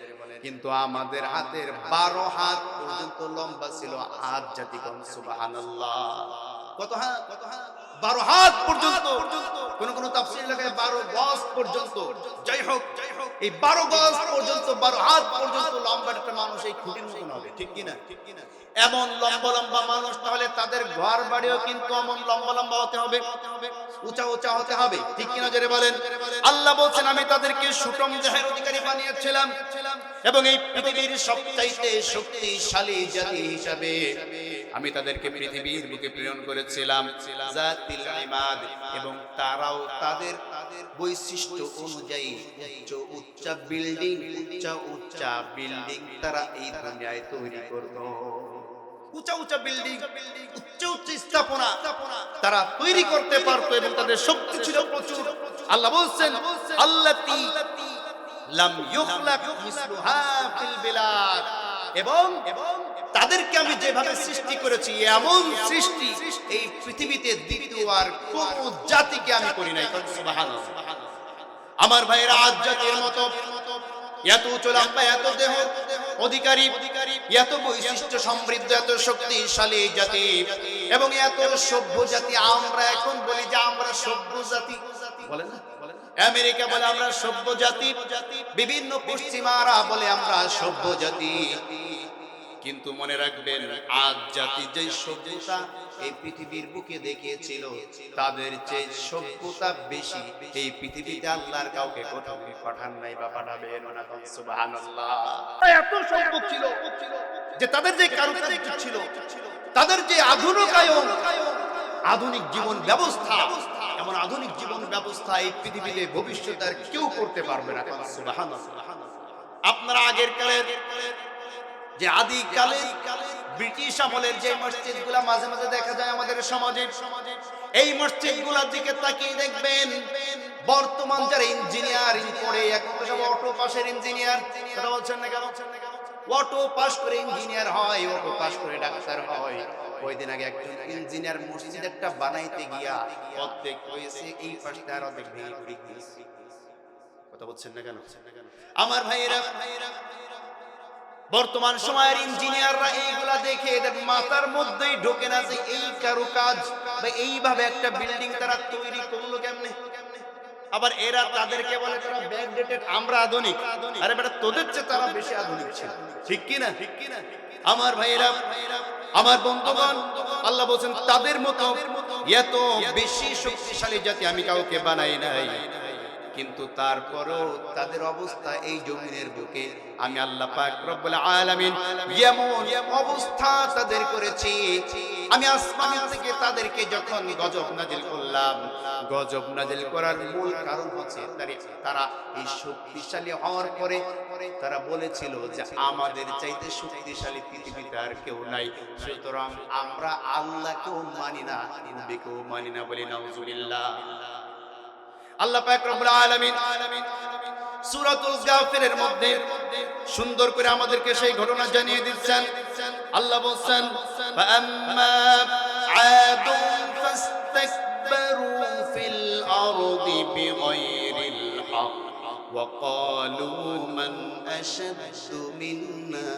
কিন্তু আমাদের হাতের 12 হাত পর্যন্ত লম্বা ছিল আদ জাতিগণ। সুবহানাল্লাহ। কত হাত? 12 হাত পর্যন্ত। কোন তাফসীর লেখায় 12 গজ পর্যন্ত। যাই হোক, এই 12 গজ পর্যন্ত, 12 হাত পর্যন্ত লম্বা একটা মানুষ এই খুঁটির মতন হবে। ঠিক কিনা? এমন লম্বা লম্বা মানুষ, তাহলে তাদের ঘর বাড়িও কিন্তু এমন লম্বা লম্বা হতে হবে, উঁচা উঁচা হতে হবে। ঠিক কিনা জোরে বলেন। আল্লাহ বলছেন আমি তাদেরকে সুষম দেহের অধিকারী বানিয়েছিলাম এবং এই পৃথিবীর সবচাইতে শক্তিশালী জাতি হিসাবে আমি তাদেরকে পৃথিবীর বুকে প্রেরণ করেছিলাম। জাতিল ইমাদ, এবং তারাও তাদের বৈশিষ্ট্য অনুযায়ী উচ্চা বিল্ডিং তারা এই দুনিয়ায় তৈরি করত। উঁচা বিল্ডিং, উচ্চ স্থাপনা তারা তৈরি করতে পারতো এবং তাদের শক্তি ছিল প্রচুর। আল্লাহ বলছেন আল্লাতী লাম ইউখলাক মিসলুহা ফিল বিলাদ, এবং তাদেরকে আমি যেভাবে সৃষ্টি করেছি এমন সৃষ্টি এই পৃথিবীতে দ্বিতীয় আর কোন জাতিকে আমি করি নাই। সুবহানাল্লাহ। আমার ভাইয়েরা, আদ জাতির মতো এত চলাম্বা, এত দেহ অধিকারী, এত বৈশিষ্ট্য সমৃদ্ধ, এত শক্তিশালী জাতি এবং এত সভ্য জাতি। আমরা এখন বলি যে আমরা সভ্য জাতি, বলেন না? আমেরিকা বলে আমরা সভ্য জাতি, বিভিন্ন পশ্চিমারা বলে আমরা সভ্য জাতি। কিন্তু মনে রাখবেন আদ জাতি যে সভ্যতা এই পৃথিবীর বুকে দেখিয়েছিল, তাদের যে সভ্যতা বেশি এই পৃথিবীতে আল্লাহর কাউকে কোথাও পাঠান নাই বা পাঠাবেন না। সুবহানাল্লাহ। এত সভ্য ছিল যে তাদের যে কারুকার্য ছিল, তাদের যে আধুনিকায়ন, আধুনিক জীবন ব্যবস্থা, এমন আধুনিক জীবন ব্যবস্থা এই পৃথিবীতে ভবিষ্যতে আর কেউ করতে পারবে না। সুবহানাল্লাহ। আপনারা আগের কালের যে আদিকালে ব্রিটিশ আমলের যে মসজিদগুলা মাঝে মাঝে দেখা যায় আমাদের সমাজে, এই মসজিদগুলোর দিকে তাকিয়ে দেখবেন বর্তমান যারা ইঞ্জিনিয়ারিং করে, এখন তো সব অটো পাশের ইঞ্জিনিয়ার, কথা বলছেন না কেন? অটো পাস করে ইঞ্জিনিয়ার হয়, অটো পাস করে ডাক্তার হয়। কয়েকদিন আগে একজন ইঞ্জিনিয়ার মসজিদ একটা বানাইতে গিয়া অর্ধেক হয়েছে, এই পাশটা আর অর্ধেক ভেঙে পড়ে গিয়েছে। কথা বলছেন না কেন? আমার ভাইয়েরা, বর্তমান সময়ের ইঞ্জিনিয়াররা এইগুলা দেখে এদের মাথার মধ্যেই ঢোকে না যে এই কারুকাজ বা এইভাবে একটা বিল্ডিং তারা তৈরি করলো কেমনে। আবার এরা তাদেরকে বলে তারা ব্যাকডেটেড, আমরা আধুনিক। আরে বেটা, তোদের চেয়ে তারা বেশি আধুনিক ছিল। ঠিক কি না? আমার ভাইয়েরা, আমার বন্ধুগণ, আল্লাহ বলেন তাদের মতো এত বেশি শক্তিশালী জাতি আমি কাউকে বানাই নাই। কিন্তু তারপরেও তাদের অবস্থা এই জমিনের বুকে আমি আল্লাহ পাক রব্বুল আলামিন এমন অবস্থা তাদের করেছি। আমি আসমান থেকে তাদেরকে যখন গজব নাজিল করলাম, গজব নাজিল করার মূল কারণ হচ্ছে তারা এই শক্তিশালী হওয়ার পরে তারা বলেছিল যে আমাদের চাইতে শক্তিশালী পৃথিবীতে আর কেউ নাই, সুতরাং আমরা আল্লাহকেও মানি না, নবীকেও মানি না, বলি নাউজুবিল্লাহ। আল্লাহ পাক রব্বুল আলামিন সূরাতুল গাফিরের মধ্যে সুন্দর করে আমাদেরকে সেই ঘটনা জানিয়ে দিচ্ছেন। আল্লাহ বলেন ফাআম্মা আদুন ফাস্তাকবারু ফিল আরদি বিগাইরিল হক ওয়া ক্বালু মান আশাদ্দু মিন্না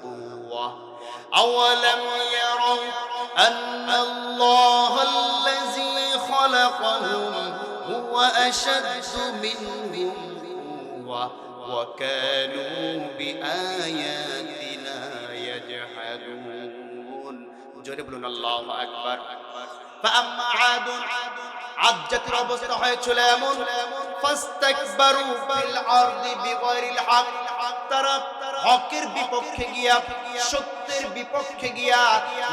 কুওয়া আওয়ালাম ইয়ারাউ আন্নাল্লাহাল্লাযী খালাকাহুম হুয়া আশাদ্দু মিনহুম কুওয়া ওয়া কানু বিআয়াতিনা ইয়াজহাদুন। জোরে বলুন আল্লাহু আকবার। ফাআম্মা আদুন, আদ জাতির অবস্থা হয়েছিল এমন, ফাস্তাকবারু ফিল আরদি বিগাইরিল হক, তারা হকের বিপক্ষে গিয়া, সত্যের বিপক্ষে গিয়া,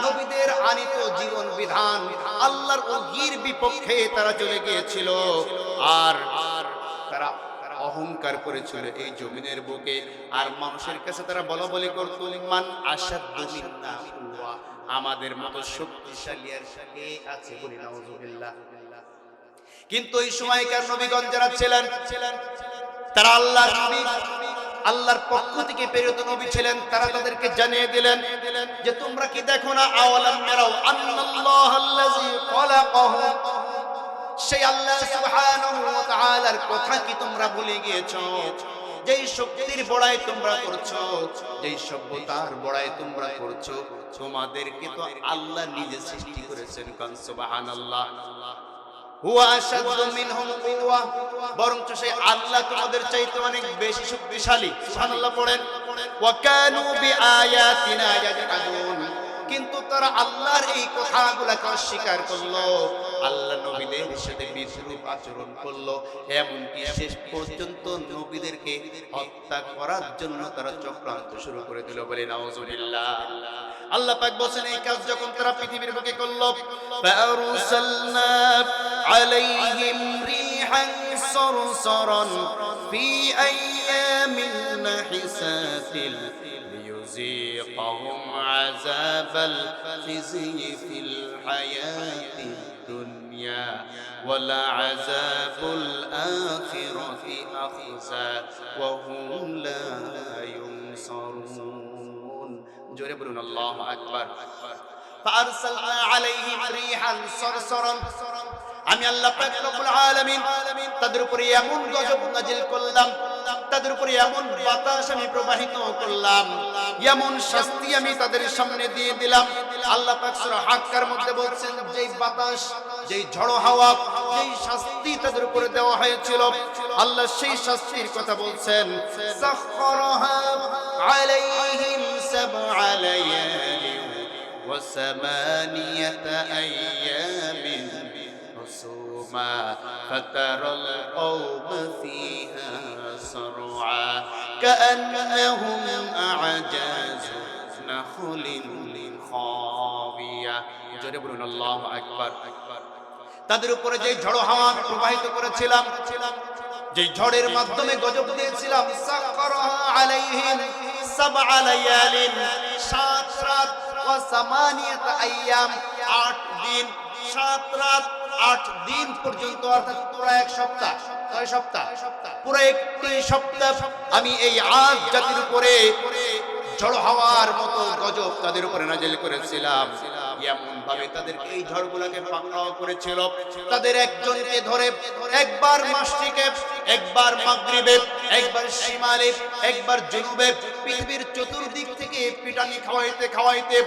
নবীদের আনিত জীবন বিধান আল্লাহর ওহীর বিপক্ষে তারা চলে গিয়েছিল। আর তারা অহংকার করেছিল এই জমিনের বুকে। আর মানুষের কাছে তারা বলা বলি করত, মান আশাদ্দু মিন্না কুওয়া, আমাদের মতো শক্তিশালী আর কে আছে, বলি নাউযুবিল্লাহ। কিন্তু এই সময়কার নবীগণ যারা ছিলেন, তারা আল্লাহর নবী, আল্লাহর পক্ষ থেকে প্রেরিত নবী ছিলেন। তারা তাদেরকে জানিয়ে দিলেন যে তোমরা কি দেখো না, আওয়ালাম ইয়ারাউ আন্নাল্লাহাল্লাযী খালাকাহুম, সেই আল্লাহ সুবহানাহু ওয়া তাআলার কথা কি তোমরা ভুলে গিয়েছো? যেই শক্তির বড়াই তোমরা করছো, যেই সভ্যতার বড়াই তোমরা করছো, তোমাদেরকে তো আল্লাহ নিজে সৃষ্টি করেছেন। কান সুবহানাল্লাহ। হুয়া আশাদ্দু মিনহুম কুওয়া, বরঞ্চ সেই আল্লাহ তোমাদের চাইতে অনেক বেশি শক্তিশালী। সুবহানাল্লাহ পড়েন। ওয়া কানু বিআয়াতিনা ইয়াজহাদুন, কিন্তু তারা আল্লাহর এই কথাগুলোকে অস্বীকার করলো, আল্লাহ নবীদের সাথে বিদ্রূপ আচরণ করলো, এমনকি শেষ পর্যন্ত নবীদেরকে হত্যা করার জন্য তারা চক্রান্ত শুরু করে দিল, বলে নাউযুবিল্লাহ। আল্লাহ পাক বলেন এই কাজ যখন তারা পৃথিবীর বুকে করলো, ফাআরসালনা আলাইহিম রিহান সারসারান ফি আইয়ামিন নাহিসাতিল লিয়ুযীকাহুম আযাবাল খিজয়ি ফিল হায়াতিদ দুনিয়া ওয়ালা আযাবুল আখিরাতি আখযা ওয়া হুম লা ইউনসারুন। জোরে বলুন আল্লাহু আকবার। ফাআরসালনা আলাইহিম রিহান সারসারান, আমি আল্লাহ পাক রব্বুল আলামিন তাদের উপরে এমন গজব নাজিল করলাম, তাদের উপরে এমন বাতাস আমি প্রবাহিত করলাম, এমন শাস্তি আমি তাদের সামনে দিয়ে দিলাম। আল্লাহ পাক সূরা হাক্কার মধ্যে বলছেন, যেই বাতাস, যেই ঝড়ো হাওয়া, যেই শাস্তি তাদের উপরে দেওয়া হয়েছিল, আল্লাহ সেই শাস্তির কথা বলছেন। সাখখারাহা আলাইহিম সাবআ লায়ালিন ওয়া সামানিয়াতা আইয়ামিন হুসুমা ফাতারাল কওমা ফিহা সারআ কাআন্নাহুম আ'জাজু নাখলিন খাবিয়া। জোরে বলুন আল্লাহু আকবার। তাদের উপরে যে ঝড়ো হাওয়া প্রবাহিত করেছিলাম, যে ঝড়ের মাধ্যমে গজব দিয়েছিলাম, সাখখারাহা আলাইহিম সাবআ লায়ালিন, 7 রাত, ওয়া সামানিয়াতা আইয়াম, 8 দিন, 7 রাত 8 দিন পর্যন্ত, অর্থাৎ পুরো এক সপ্তাহ, 6 সপ্তাহ, পুরো একটি সপ্তাহ আমি এই আদ জাতির উপরে ঝড় হাওয়ার মতো গজব তাদের উপরে নাজিল করেছিলাম। এমন ভাবে তাদেরকে এই ঝড়গুলোকে পাকড়াও করেছিল, তাদের একজনকে ধরে একবার মাশরিকে, একবার মাগরিবে, একবার শিমালে, একবার জুনুবে, পৃথিবীর চতুর্দিক থেকে পিটানি খাওয়াইতে খাওয়াইতে,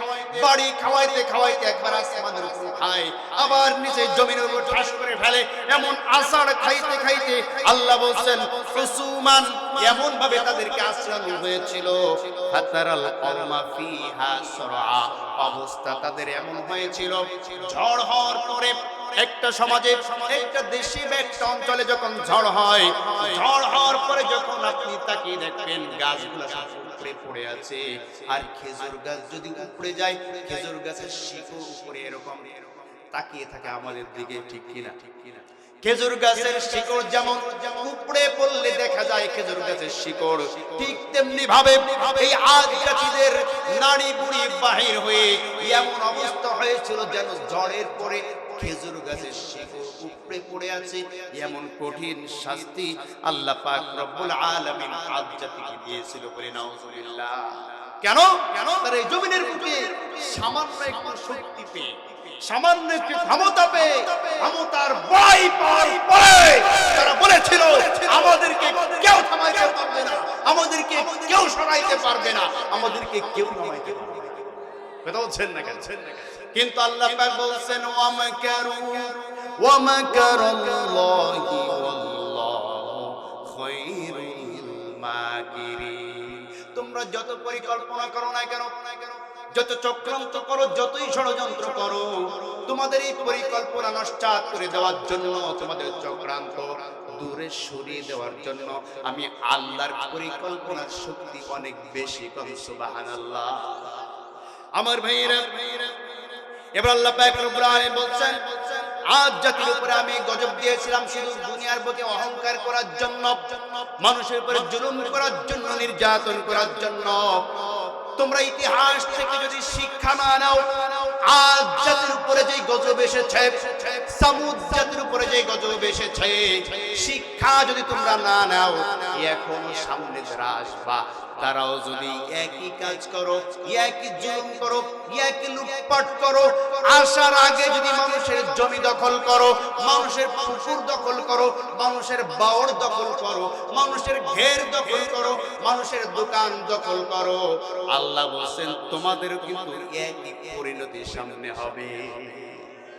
বাড়ি খাওয়াইতে খাওয়াইতে একবার আসমানের উপর খায়, আবার নিচে জমিনের উপর ঠাস করে ফেলে। এমন আসার খাইতে খাইতে আল্লাহ বলেন হুসুমান, এমন ভাবে তাদেরকে আশ্রয় হয়েছিল, ফাতারাল কওমা ফিহা সারআ, অবস্থা তাদের এমন হয়েছিল, ঝড় হওয়ার পরে একটা সমাজে, একটা দেশে বা একটা অঞ্চলে যখন ঝড় হয়, ঝড় হওয়ার পরে যখন আপনি তাকিয়ে দেখবেন গাছগুলো সব উপরে পড়ে আছে, আর খেজুর গাছ যদি উপড়ে যায়, খেজুর গাছের শিকড় উপরে এরকম তাকিয়ে থাকে আমাদের দিকে, ঠিক কিনা? খেজুর গাছের শিকড় যেমন উপড়ে পড়লে দেখা যায় খেজুর গাছের শিকড়, ঠিক তেমনি ভাবে এই আদ জাতিদের নাড়ি বুড়ি বাহির হয়ে এমন অবস্থা হয়েছিল যেন ঝড়ের পরে খেজুর গাছের শিকড় উপড়ে পড়ে আছে। এমন কঠিন শাস্তি আল্লাহ পাক রব্বুল আলামিন আদ জাতিকে দিয়েছিল, বলে নাউযুবিল্লাহ। কেন? তার এই জমিনের বুকে সামান্য একটু শক্তি পেয়ে, সামান্য একটু ক্ষমতা পেয়ে, ক্ষমতার বড়াই পাওয়ার পরে তারা বলেছিল আমাদেরকে কেউ থামাইতে পারবে না, আমাদেরকে কেউ সরাইতে পারবে না, আমাদেরকে কেউ নামাইতে পারবে না। কথা বলছেন না কেন? কিন্তু আল্লাহ পাক বলছেন ওয়ামাকারু ওয়ামাকারাল্লাহি ওয়াল্লাহু খায়রুল মাকিরিন। তোমরা যত পরিকল্পনা করো না কেন, যত চক্রান্ত করো, যতই ষড়যন্ত্র করো, তোমাদের এই পরিকল্পনা নস্যাৎ করে দেওয়ার জন্য, তোমাদের চক্রান্ত দূরে সরিয়ে দেওয়ার জন্য আমি আল্লাহর পরিকল্পনার শক্তি অনেক বেশি। সুবহানাল্লাহ। আমার ভাইয়েরা, এবার আল্লাহ পাক রব্বুল আলামিন বলছেন আজ জাতির উপরে আমি গজব দিয়েছিলাম শুধু দুনিয়ার বুকে অহংকার করার জন্য, মানুষের উপরে জুলুম করার জন্য, নির্যাতন করার জন্য। তোমরা ইতিহাস থেকে যদি শিক্ষা না নাও, আজ জাতির উপরে যে গজব এসেছে, সামুদ জাতির উপরে যে গজব এসেছে, শিক্ষা যদি তোমরা না নাও, এখন সামনে যারা আসবা তারাও যদি একই কাজ করো, একই জুলুম করো, একই লুটপাট করো, আসার আগে যদি মানুষের জমি দখল করো, মানুষের পুকুর দখল করো, মানুষের বাওড় দখল করো, মানুষের ঘের দখল করো, মানুষের দোকান দখল করো, আল্লাহ বলছেন তোমাদেরও কিন্তু একই পরিণতি সামনে হবে।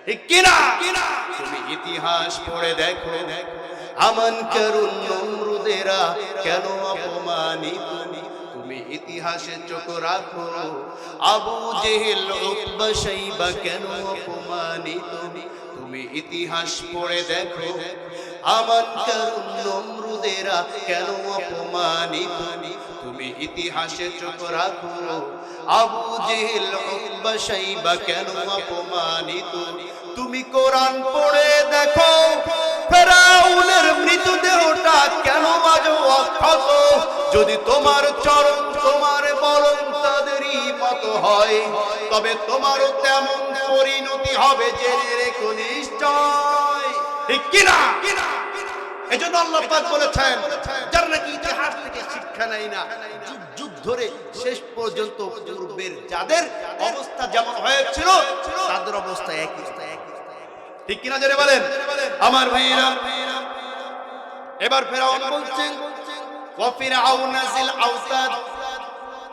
ঠিক কিনা? তুমি ইতিহাস পড়ে দেখো, আমান করুন নমরুদেরা কেন অপমানিত। তুমি ইতিহাসে চোখ রাখো, আবু জেহেল উতবা শাইবা কেন অপমানিত। তুমি ইতিহাস পড়ে দেখো, আমান করুন নমরুদেরা কেন অপমানিত। তুমি ইতিহাসে চোখ রাখো, আবু জেহেল উতবা শাইবা কেন অপমানিত। তুমি কোরআন পড়ে দেখো, ফেরাউনের মৃতদেহটা কেন আজও অক্ষত। যদি তোমার চরণ, তোমার বলন তাদেরই মতো হয়, তবে তোমারও তেমন পরিণতি হবে, জেনে রেখো নিশ্চয়। ঠিক কিনা? এজন্য আল্লাহ পাক বলেছেন যারা নাকি ইতিহাস থেকে শিক্ষা নেয় না, যুগ যুগ ধরে শেষ পর্যন্ত পূর্বের যাদের অবস্থা যেমন হয়েছিল তাদের অবস্থা একই। ঠিক কিনা জেনে বলেন আমার ভাইয়েরা। এবার ফেরাউন বলছেন ওয়া ফিরআউন জিল আওতাদ।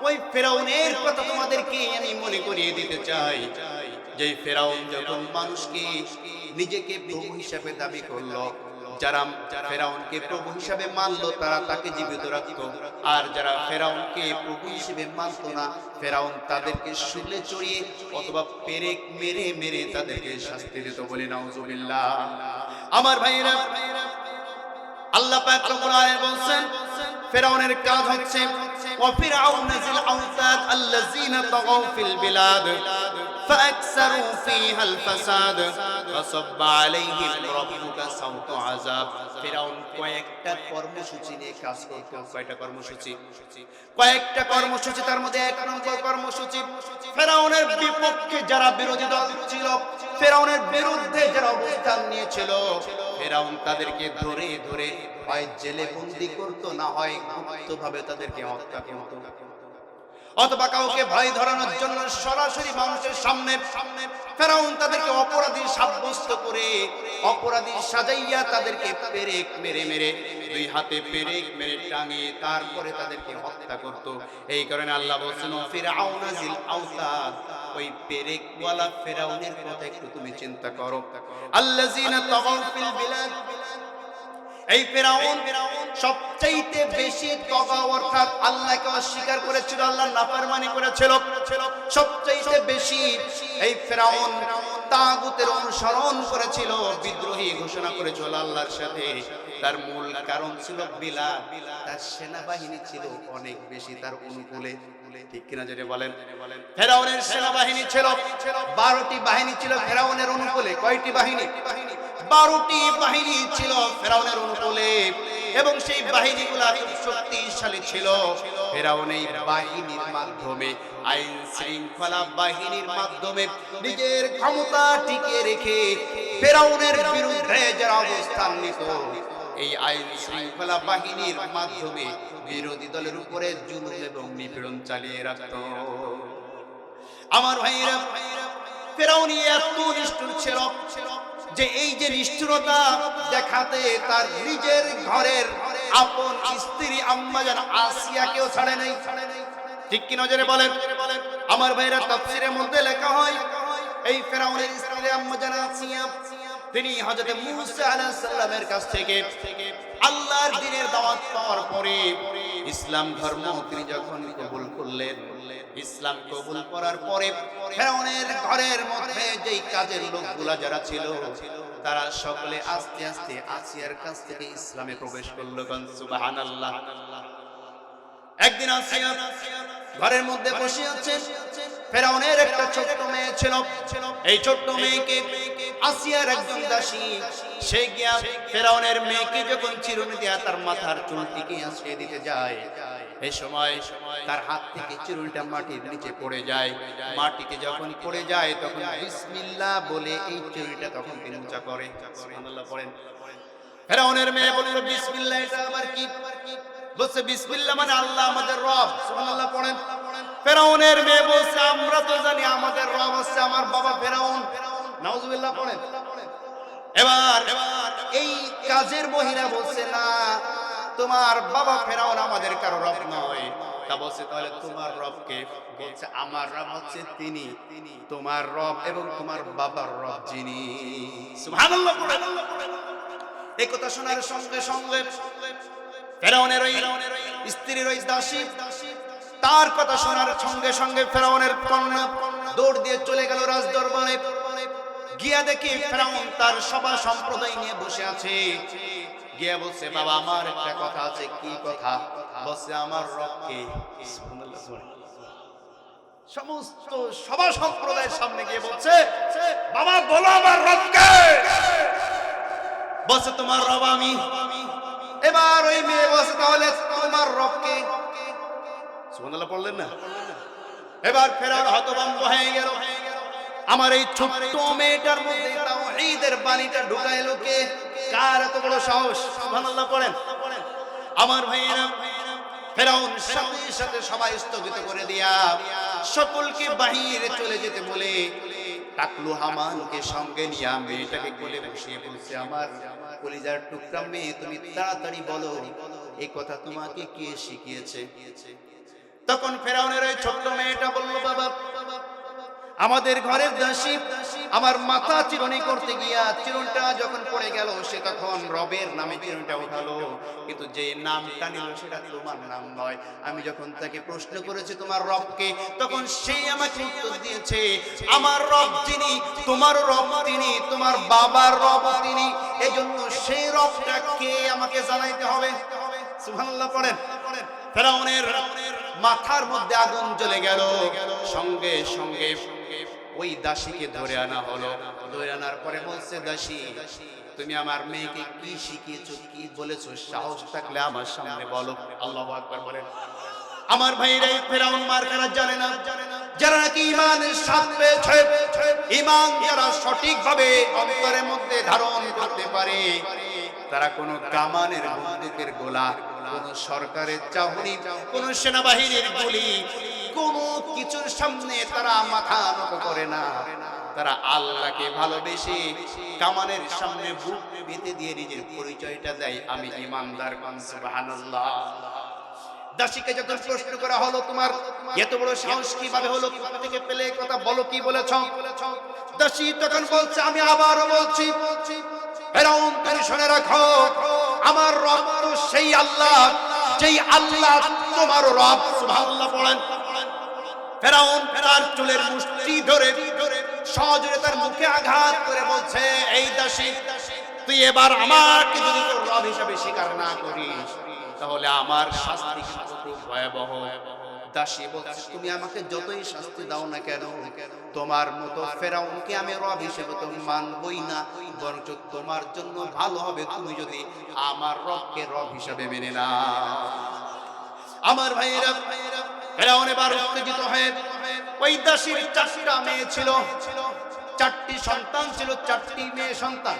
ওই ফেরাউনের কথা তোমাদেরকে আমি মনে করিয়ে দিতে চাই, যে ফেরাউন যখন মানুষকে নিজেকে প্রভু হিসেবে দাবি করলো, যারা ফেরাউনকে প্রভু হিসেবে মানলো তারা তাকে জীবিত রাখতো, আর যারা ফেরাউনকে প্রভু হিসেবে মানতো না, ফেরাউন তাদেরকে শুলে চড়িয়ে অথবা পেরেক মেরে মেরে তাদেরকে শাস্তি দিত। বলি নাউজুবিল্লাহ। আমার ভাইয়েরা, আল্লাহ পাক রব্বুল আলামিন বলেন ফেরাউনের কাজ হচ্ছে ওয়া ফিরআউন জিল আওতাদ আল্লাযিনা তাগাউ ফিল বিলাদ فأكثروا فيها الفساد فصب عليهم ربك سوط عذاب। ফেরাউন কয়েকটা কর্মসূচি নিয়ে কাজ করত। কয়টা কর্মসূচি? কয়েকটা কর্মসূচি। তার মধ্যে এক নম্বর কর্মসূচি, ফেরাউনের বিপক্ষে যারা বিরোধী দল ছিল, ফেরাউনের বিরুদ্ধে যারা অবস্থান নিয়েছিল, ফেরাউন তাদেরকে ধরে ধরে হয় জেলে বন্দী করত, না হয় গুপ্তভাবে তাদেরকে হত্যা করত, অথবা কাউকে ভয় ধরানোর জন্য সরাসরি মানুষের সামনে ফেরাউন তাদেরকে অপরাধী সাব্যস্ত করে, অপরাধী সাজাইয়া তাদেরকে পেরেক মেরে মেরে, দুই হাতে পেরেক মেরে টাঙিয়ে তারপরে তাদেরকে হত্যা করত। এই কারণে আল্লাহ বলেন ফিরআউন জিল আওতাদ। ওই পেরেকওয়ালা ফেরাউনের কথা একটু তুমি চিন্তা করো। আল্লাযিনা তাগাউ ফিল বিলাদ। এই ফেরাউন সবচাইতে বেশি তগা অর্থাৎ আল্লাহকে অস্বীকার করেছিল, আল্লাহর নাফরমানি করেছিল। সবচাইতে বেশি এই ফেরাউন তাগুতের অনুসরণ করেছিল, বিদ্রোহী ঘোষণা করেছিল আল্লাহর সাথে। তার মূল কারণ ছিল বিলাদ। তার সেনাবাহিনী ছিল অনেক বেশি তার অনুকূলে। ঠিক কিনা যদি বলেন? ফেরাউনের সেনাবাহিনী ছিল 12টি বাহিনী ছিল ফেরাউনের অনুকূলে। কয়টি বাহিনী? 12টি বাহিনী ছিল ফেরাউনের অনুকূলে, এবং সেই বাহিনীগুলো শক্তিশালী ছিল। ফেরাউন এই বাহিনীর মাধ্যমে, আইন শৃঙ্খলা বাহিনীর মাধ্যমে নিজের ক্ষমতা টিকে রেখে ফেরাউনের বিরুদ্ধে যারা অবস্থান নিত, এই আইন শৃঙ্খলা বাহিনীর মাধ্যমে বিরোধী দলের উপরে জুলুম এবং নিপীড়ন চালিয়ে রাখত। আমার ভাইরা, ফেরাউন এত নিষ্ঠুর ছিল যে এই যে নিষ্ঠুরতা দেখাতে তার নিজের ঘরের আপন স্ত্রী আম্মাজান আসিয়াকেও ছাড়ে নাই। ঠিক কি নজরে বলেন আমার ভাইরা? তাফসীরের মধ্যে লেখা হয় এই ফেরাউনের স্ত্রী আম্মা জানা আসিয়া তিনি হযরত মূসা আলাইহিস সালামের কাছ থেকে আল্লাহর দ্বীনের দাওয়াত পাওয়ার পরে ইসলাম ধর্ম তিনি যখন কবুল করলেন, ইসলাম কবুল করার পরে ফেরাউনের ঘরের মধ্যে যেই কাজের লোকগুলা যারা ছিল তারা সকলে আস্তে আস্তে আসিয়ার কাছ থেকে ইসলামে প্রবেশ করলো। সুবহানাল্লাহ। একদিন আসিয়া ঘরের মধ্যে বসে আছেন, ফেরাউনের একটা ছোট্ট মেয়ে ছিল। এই ছোট্ট মেয়েকে আসিয়ার একজন দাসী সে গিয়া ফেরাউনের মেয়েকে যখন চিরুনি দিয়া তার মাথার চুলটিকে আসিয়ে দিতে যায়, এই সময় তার হাত থেকে চিরুনিটা মাটির নিচে পড়ে যায়। মাটিতে যখন পড়ে যায় তখন বিসমিল্লাহ বলে এই চিরুনিটা তখন তিনি উঁচা করে। সুবহানাল্লাহ পড়েন। ফেরাউনের মেয়ে বলল, বিসমিল্লাহ এটা আবার কি? বলছে বিসমিল্লাহ মানে আল্লাহ আমাদের রব। সুবহানাল্লাহ পড়েন। ফেরাউনের মেয়ে বলছে, আমরা তো জানি আমাদের রব হচ্ছে আমার বাবা ফেরাউন। নাউজুবিল্লাহ পড়েন। এবার এই কাজের মহিলা বলছে, না তোমার বাবা ফেরাউন আমাদের কারো রব নয়। তা বলছে, তাহলে তোমার রব কে? বলছে, আমার রব হচ্ছে তিনি, তোমার রব এবং তোমার বাবার রব যিনি। সুবহানাল্লাহ পড়েন। এই কথা শোনার সঙ্গে সঙ্গে ফেরাউনের ওই স্ত্রীর ওই দাসী তার কথা শোনার সঙ্গে সঙ্গে ফেরাউনের কন্যা দৌড় দিয়ে চলে গেল রাজদরবারে। গিয়া দেখি ফেরাউন তার সভা সম্প্রদায় নিয়ে বসে আছে। গিয়া বলছে, বাবা আমার একটা কথা আছে। কি কথা? বলছে, আমার রবকে। সমস্ত সভা সম্প্রদায়ের সামনে গিয়ে বলছে, বাবা বলো আমার রবকে। বলছে, তোমার রব আমি। এবার ওই মেয়ে বলছে, তাহলে তোমার রবকে? সুবহানাল্লাহ পড়লেন না? এবার ফেরাউন হতভম্ব হয়ে গেল। আমার এই ছোট্ট মেয়েটার মধ্যে তাওহীদের বাণীটা ঢুকাইলো কে? কার এত বড় সাহস? সুবহানাল্লাহ পড়েন। আমার ভাইয়েরা, ফেরাউন সাথে সাথে সবাই স্থগিত করে দিয়া সকলকে বাহিরে চলে যেতে বলে টাকলু হামানকে সঙ্গে নিয়ে মেয়েটাকে কোলে বসিয়ে বলছে, আমার কলিজার টুকরা মেয়ে, তুমি তাড়াতাড়ি বলো এই কথা তোমাকে কে শিখিয়েছে? তখন ফেরাউনের ওই ছোট্ট মেয়েটা বলল, বাবা আমাদের ঘরের দাসী আমার মাথা চিরুনি করতে গিয়া চিরুনটা যখন পড়ে গেল, সে তখন রবের নামে চিরুনটা উঠালো, কিন্তু যে নামটা নিল সেটা তোমার নাম নয়। আমি যখন তাকে প্রশ্ন করেছি তোমার রবকে, তখন সেই আমাকে উত্তর দিয়েছে, আমার রব যিনি, তোমার রব তিনি, তোমার বাবার রব তিনি। এজন্য সেই রবটা কে আমাকে জানাইতে হবে। সুবহানাল্লাহ পড়েন। ফেরাউনের মাথার মধ্যে আগুন জ্বলে গেল। সঙ্গে সঙ্গে ওই দাসীকে ধরে আনা হলো। ধরে আনার পরে বলছে, দাসী তুমি আমার মেয়েকে কি শিখিয়েছো, কি বলেছো? সাহস থাকলে আমার সামনে বলো। আল্লাহু আকবার বলেন। আমার ভাইরা, ফেরাউন মার খানা জানে না। যারা নাকি ঈমানের স্বাদ পেয়েছে, ঈমান যারা সঠিকভাবে অন্তরের মধ্যে ধারণ করতে পারে, তারা কোনো কামানের বন্দুকের গোলা, কোন সরকারের চাহনি, কোন সেনাবাহিনীর গুলি, কোন কিছুর সামনে তারা মাথা নত করে না। তারা আল্লাহকে ভালোবেসে কামানের সামনে বুক পেতে দিয়ে নিজের পরিচয়টা দেয়, আমি ঈমানদার। সুবহানাল্লাহ। দাসীকে যখন প্রশ্ন করা হলো, তোমার এত বড় সাহস কিভাবে হলো, কোথা থেকে পেলে কথা বলো, কি বলেছ? দাসী তখন বলছে, আমি আবারও বলছি, ফেরাউন তুমি শুনে রাখো, আমার রব তো সেই আল্লাহ, যেই আল্লাহ তোমার রব। সুবহানাল্লাহ পড়েন। ফেরাউন তার চুলের মুষ্টি ধরে সজোরে তার মুখে আঘাত করে বলছে, এই দাসী তুই এবার আমাকে যদি তোর রব হিসেবে স্বীকার না করিস, তাহলে আমার শাস্তি কিন্তু খুব ভয়াবহ। দাসী বলছে, তুমি আমাকে যতই শাস্তি দাও না কেন, তোমার মতো ফেরাউনকে আমি রব হিসেবে তো মানবই না, বরঞ্চ তোমার জন্য ভালো হবে তুমি যদি আমার রবকে রব হিসেবে মেনে নাও। আমার ভাইয়েরা, ফেরাউন এবার উত্তেজিত হয়ে, ওই দাসীর 4টা মেয়ে ছিল, 4টি সন্তান ছিল, 4টি মেয়ে সন্তান।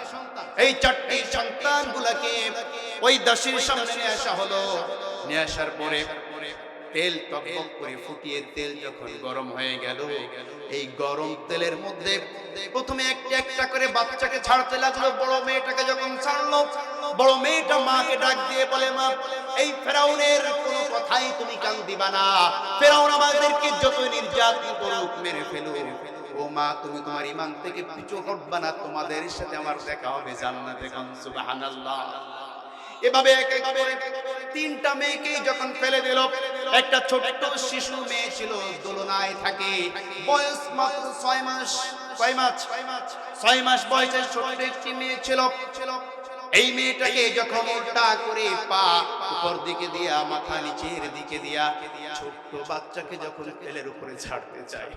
এই 4টি সন্তানগুলোকে ওই দাসীর সামনে নিয়ে আসা হলো। নিয়ে আসার পরে তেল টকবক করে ফুটিয়ে তেল যখন গরম হয়ে গেল, এই গরম তেলের মধ্যে প্রথমে একটা একটা করে বাচ্চাকে ছাড়তে লাগলো। বড় মেয়েটাকে যখন ছাড়লো, বড় মেয়েটা মাকে ডাক দিয়ে বলে, মা, এই ফেরাউনের কোনো কথাই তুমি কান দিবা না। ফেরাউন আমাদেরকে যত নির্যাতন করুক, মেরে ফেলুক, ও মা, তুমি তোমার ঈমান থেকে পিছু হটবা না, তোমাদের সাথে আমার দেখা হবে জান্নাতে। সুবহানাল্লাহ। এভাবে এক এক করে তিনটা মেয়েকেই যখন ফেলে দিল, একটা ছোট্ট শিশু মেয়ে ছিল, দোলনায় থাকে, বয়স মাত্র 6 মাস। 6 মাস বয়সের ছোট্ট একটি মেয়ে ছিল। এই মেয়েটাকে যখন উল্টা করে পা উপর দিকে দিয়া, মাথা নিচের দিকে দিয়া, ছোট্ট বাচ্চাকে যখন তেলের উপরে ছাড়তে চায়,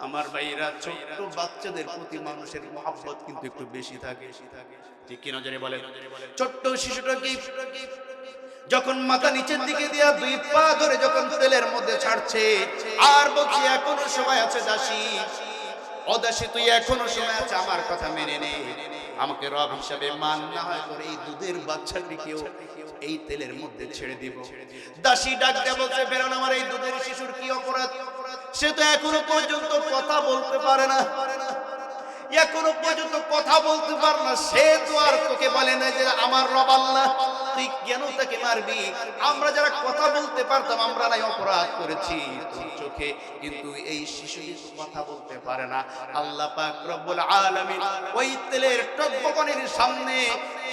আমার ভাইরা, ছোট্ট বাচ্চাদের প্রতি মানুষের মহব্বত কিন্তু একটু বেশি থাকে, ঠিক কি নজরে বলেন? ছোট্ট শিশুটাকে যখন মাথা নিচের দিকে দিয়া 2 পা ধরে যখন তেলের মধ্যে ছাড়ছে, আর বলছে, এখনো সময় আছে দাসী, ও দাসী, তুই এখনো সময় আছে, আমার কথা মেনে নে, আমাকে রব হিসাবে মান, না হয় তোর এই দুধের বাচ্চাটিকেও এই তেলের মধ্যে ছেড়ে দিব। দাসী ডাক দিয়ে বলছে, ফেরাউন, আমার এই দুধের শিশুর কি অপরাধ? সে তো এখনো পর্যন্ত কথা বলতে পারে না, এখনো পর্যন্ত কথা বলতে পারে না। সে তো আর তোকে বলে না যে আমার রব আল্লাহ, তুই কেন তাকে মারবি? আমরা যারা কথা বলতে পারতাম, আমরা নাই অপরাধ করেছি তোর চোখে, কিন্তু এই শিশু কথা বলতে পারে না। আল্লাহ পাক রব্বুল আলামিন ওই তেলের টকবকানির সামনে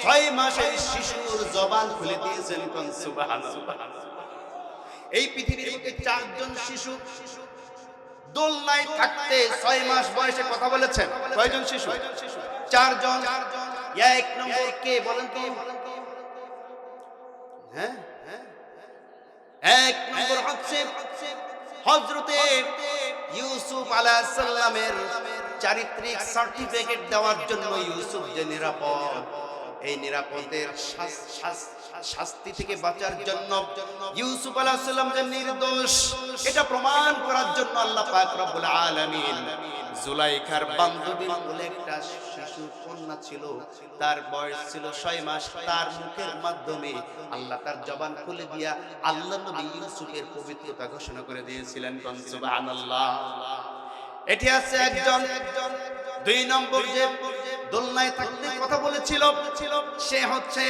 6 মাসের শিশুর জবান খুলে দিয়েছেন। সুবহানাল্লাহ। এই পৃথিবীর বুকে 4 জন শিশু দোলনায় থাকতে 6 মাস বয়সে কথা বলেছেন। কয়জন শিশু? 4 জন। 1 নম্বর কে বলেন তো? হ্যাঁ, 1 নম্বর হচ্ছে হযরতে ইউসুফ আলাইহিস সালামের চারিত্রিক সার্টিফিকেট দেওয়ার জন্য ইউসুফ যে নিরাপদ, এই নিরাপদের শাস্তি থেকে বাঁচার জন্য, ইউসুফ আলাইহিস সালাম যে নির্দোষ এটা প্রমাণ করার জন্য আল্লাহ পাক রব্বুল আলামিন জুলাইখার বান্ধবী বলে একটা শিশু কন্যা ছিল, তার বয়স ছিল 6 মাস, তার মুখের মাধ্যমে আল্লাহ তার জবান খুলে দিয়া আল্লাহ নবী ইউসুফের পবিত্রতা ঘোষণা করে দিয়েছিলেন। সুবহানাল্লাহ। এটি আছে একজন। 2 নম্বর যে দোলনায় থাকতে কথা বলেছিল, সে হচ্ছে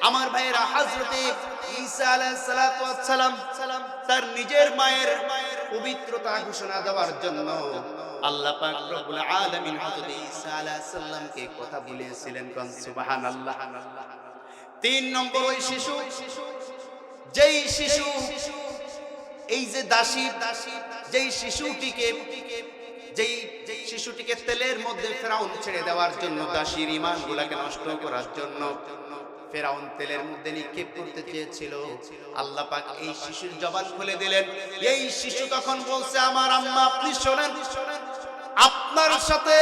আমার ভাইয়েরা হযরতে ঈসা আলাইহিস সালাতু ওয়াস সালাম। তার নিজের মায়ের পবিত্রতা ঘোষণা দেওয়ার জন্য আল্লাহ পাক রব্বুল আলামিন হযরত ঈসা আলাইহিস সালামকে কথা বলেছিলেন। সুবহানাল্লাহ। 3 নম্বর ওই শিশু, যেই শিশু এই যে দাসী, যেই শিশুটিকে তেলের মধ্যে ফেরাউন ছেড়ে দেওয়ার জন্য, দাসীর ঈমানগুলোকে নষ্ট করার জন্য ফেরাউন তেলের মধ্যে নিক্ষেপ করতে চেয়েছিল, আল্লাহ পাক এই শিশুর জবান খুলে দিলেন। এই শিশু তখন বলছে, আমার আম্মা, আপনি শোনেন, আপনার সাথে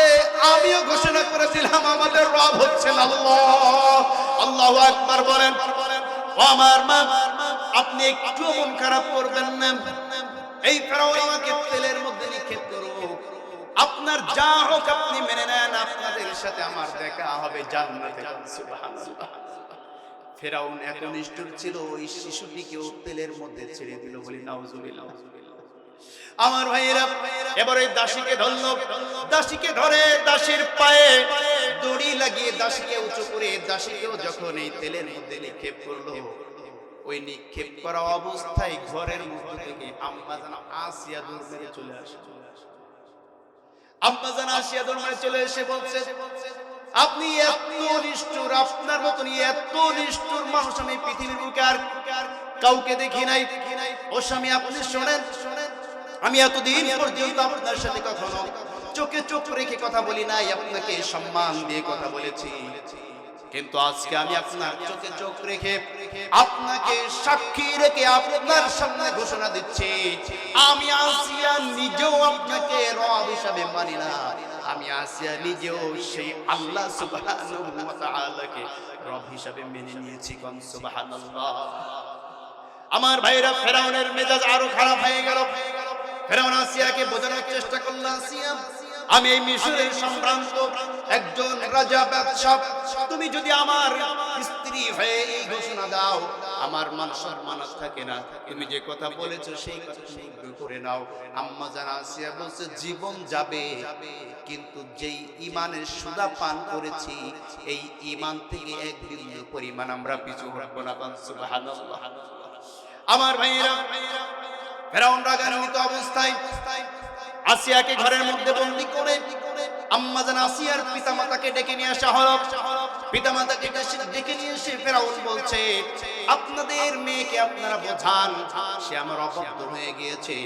আমিও ঘোষণা করেছিলাম আমাদের রব হচ্ছেন আল্লাহ। আল্লাহু আকবার বলেন। ও আমার মা, আপনি একটু মন খারাপ করবেন না, এই ফেরাউন আমাকে তেলের মধ্যে নিক্ষেপ করো, আপনার যা হোক আপনি মেনে নেন, আপনাদের সাথে আমার দেখা হবে জান্নাতে। সুবহানাল্লাহ। ফেরাউন এত নিষ্ঠুর ছিল, ওই শিশুটিকেও তেলের মধ্যে ছেড়ে দিল। বলি নাউজুবিল্লাহ। আমার ভাইয়েরা, এবার ওই দাসীকে ধরলো, দাসীকে ধরে দাসীর পায়ে দড়ি লাগিয়ে দাসীকে উঁচু করে দাসীকেও যখন এই তেলের মধ্যে নিক্ষেপ করলো, ওই নিক্ষেপ করা অবস্থায় ঘরের মধ্যে থেকে আম্মা জান আসিয়া দৌড় মেরে চলে আসে। আম্মা জান আসিয়া দৌড় মেরে চলে এসে বলছে, আপনি এত নিষ্ঠুর, আপনার মতন এত নিষ্ঠুর মানুষ আমি পৃথিবীর বুকে আর কাউকে দেখি নাই। ও স্বামী, আপনি শোনেন, আমি এতদিন পর্যন্ত আপনার সাথে কখনো চোখে চোখ রেখে কথা বলি নাই, আপনাকে সম্মান দিয়ে কথা বলেছি, কিন্তু আজকে আমি আপনার চোখে চোখ রেখে আপনাকে সাক্ষী রেখে আপনার সামনে ঘোষণা দিচ্ছি, আমি আসিয়া নিজেও আপনাকে রব হিসাবে মানি না, আমি আসিয়া নিজেও সেই আল্লাহ সুবহানাহু ওয়া তাআলাকে রব হিসাবে মেনে নিয়েছি। কোন সুবহানাল্লাহ। আমার ভাইরা, ফেরাউনের মেজাজ আরো খারাপ হয়ে গেল। ফেরাউন আসিয়াকে বোঝানোর চেষ্টা করল, আসিয়া, আমি এই মিশরের সম্ভ্রান্ত একজন রাজা বাদশা, তুমি যদি আমার স্ত্রী হয়ে এই ঘোষণা দাও, আমার মান সম্মান থাকে না, তুমি যে কথা বলেছো সেই কথা তুমি করে নাও। আম্মা জান আসিয়া বলছে জীবন যাবে, কিন্তু যেই ঈমানের সুদা পান করেছি এই ঈমান থেকে এক বিন্দু পরিমাণ আমরা পিছু হটবো না। সুবহানাল্লাহ। আমার ভাইয়েরা, ফেরাউন রাগান্বিত অবস্থায় আসিয়াকে ঘরের মধ্যে বন্দী করে আম্মা জান আসিয়ার পিতামাতাকে ডেকে নিয়ে আসা হলো। পিতামাতাকে ডেকে নিয়ে এসে ফেরাউন বলছে, আপনাদের মেয়েকে আপনারা বোঝান, সে আমার অবাধ্য হয়ে গিয়েছে।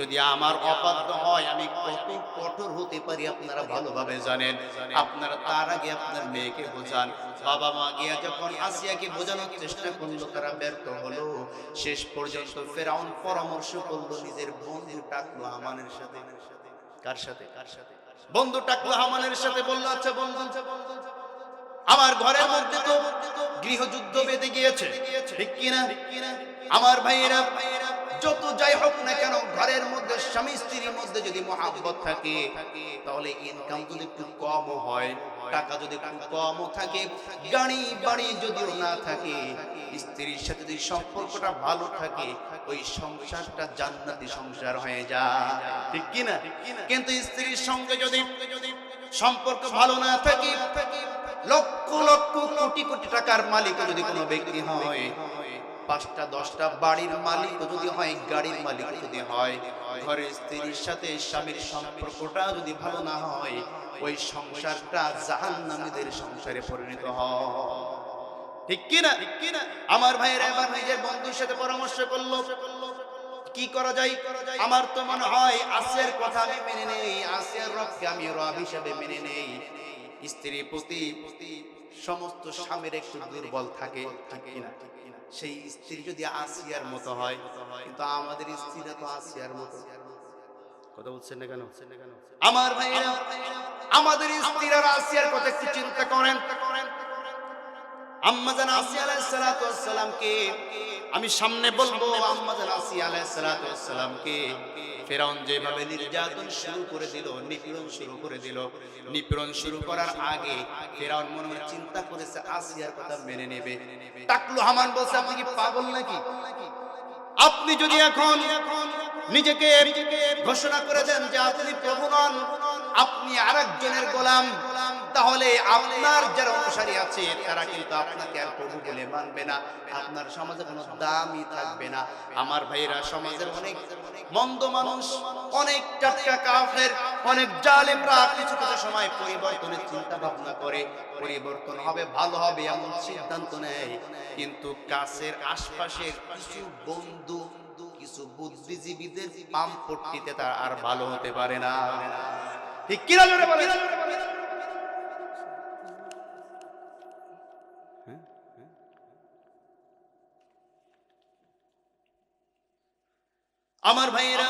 যদি আমার অবাধ্য হয় আমি কত কঠোর হতে পারি আপনারা ভালোভাবে জানেন। আপনারা তার আগে আপনার মেয়েকে বোঝান। বাবা মা গিয়া যখন আসিয়াকে বোঝানোর চেষ্টা করলো, তারা ব্যর্থ হলো। শেষ পর্যন্ত ফেরাউন পরামর্শ করলো নিজের বন্ধু টাকলু হামানের সাথে। কার সাথে? বন্ধু টাকলু হামানের সাথে বললো, আচ্ছা বন্ধু, আমার ঘরের মধ্যে তো গৃহযুদ্ধ বেঁধে গিয়েছে, ঠিক কিনা? আমার ভাইয়েরা, যত যাই হোক না কেন ঘরের মধ্যে স্বামী স্ত্রীর মধ্যে যদি মহাব্বত থাকে, তাহলে ইনকাম যদি একটু কম হয়, টাকা যদি একটু কম থাকে, গাড়ি বাড়ি যদিও না থাকে, স্ত্রীর সাথে যদি সম্পর্কটা ভালো থাকে, ওই সংসারটা জান্নাতি সংসার হয়ে যায়, ঠিক কিনা? কিন্তু স্ত্রীর সঙ্গে যদি সম্পর্ক ভালো না থাকে, লক্ষ লক্ষ কোটি কোটি টাকার মালিক যদি কোনো ব্যক্তি হয়, 5টা 10টা বাড়ির মালিক যদি হয়, গাড়ির মালিক যদি হয়, ঘরের স্ত্রীর সাথে স্বামীর সম্পর্কটা যদি ভালো না হয়, ওই সংসারটা জাহান্নামীদের সংসারে পরিণত হয়, ঠিক কিনা? আমার ভাইয়েরা এবার নিজের বন্ধুর সাথে পরামর্শ করলো, কি করা যায়? আমার তো মনে হয় আসিয়ার কথা আমি মেনে নেই, আসিয়ার রবকে আমি রব হিসেবে মেনে নেই। স্ত্রীর প্রতি সমস্ত স্বামীর একটু দুর্বল থাকে, ঠিক কিনা? সেই স্ত্রী যদি আসিয়ার মতো হয়, কিন্তু আমাদের স্ত্রীরা তো আসিয়ার মতো। কথা বলছেন না কেন? আমার ভাইরা, আমাদের স্ত্রীরা আসিয়ার কথা একটু চিন্তা করেন। আম্মা জান আসিয়া আলাইহিস সালাতু ওয়াস সালামকে আমি সামনে বলবো, আম্মা জান আসিয়া আলাইহিস সালাতু ওয়াস সালামকে ফেরাউন যেভাবে নির্যাতন শুরু করে দিল, নিপীড়ন শুরু করে দিল, নিপীড়ন শুরু করার আগে ফেরাউন মনে মনে চিন্তা করেছে আসিয়ার কথা মেনে নেবে। টাকলু হামান বলছে, আপনি কি পাগল নাকি? আপনি যদি এখন নিজেকে ঘোষণা করে দেন যে আপনি প্রভু নন, আপনি আরেকজনের গোলাম, তাহলে আপনার যারা অনুসারী আছে তারা কিন্তু আপনাকে আর প্রভু বলে মানবে না, আপনার সমাজে কোনো দামই থাকবে না। আমার ভাইরা, সমাজের অনেক মন্দ মানুষ, অনেক টাটকা কাফের, অনেক জালেমরা কিছু কিছু সময় পরিবর্তনের চিন্তা ভাবনা করে, পরিবর্তন হবে, ভালো হবে এমন সিদ্ধান্ত নেয়, কিন্তু কাছের আশপাশের কিছু বন্ধু, কিছু বুদ্ধিজীবীদের পাম্পট্টিতে তার আর ভালো হতে পারে না, ঠিক কিনা? জোরে বলেন। আমার ভাইয়েরা,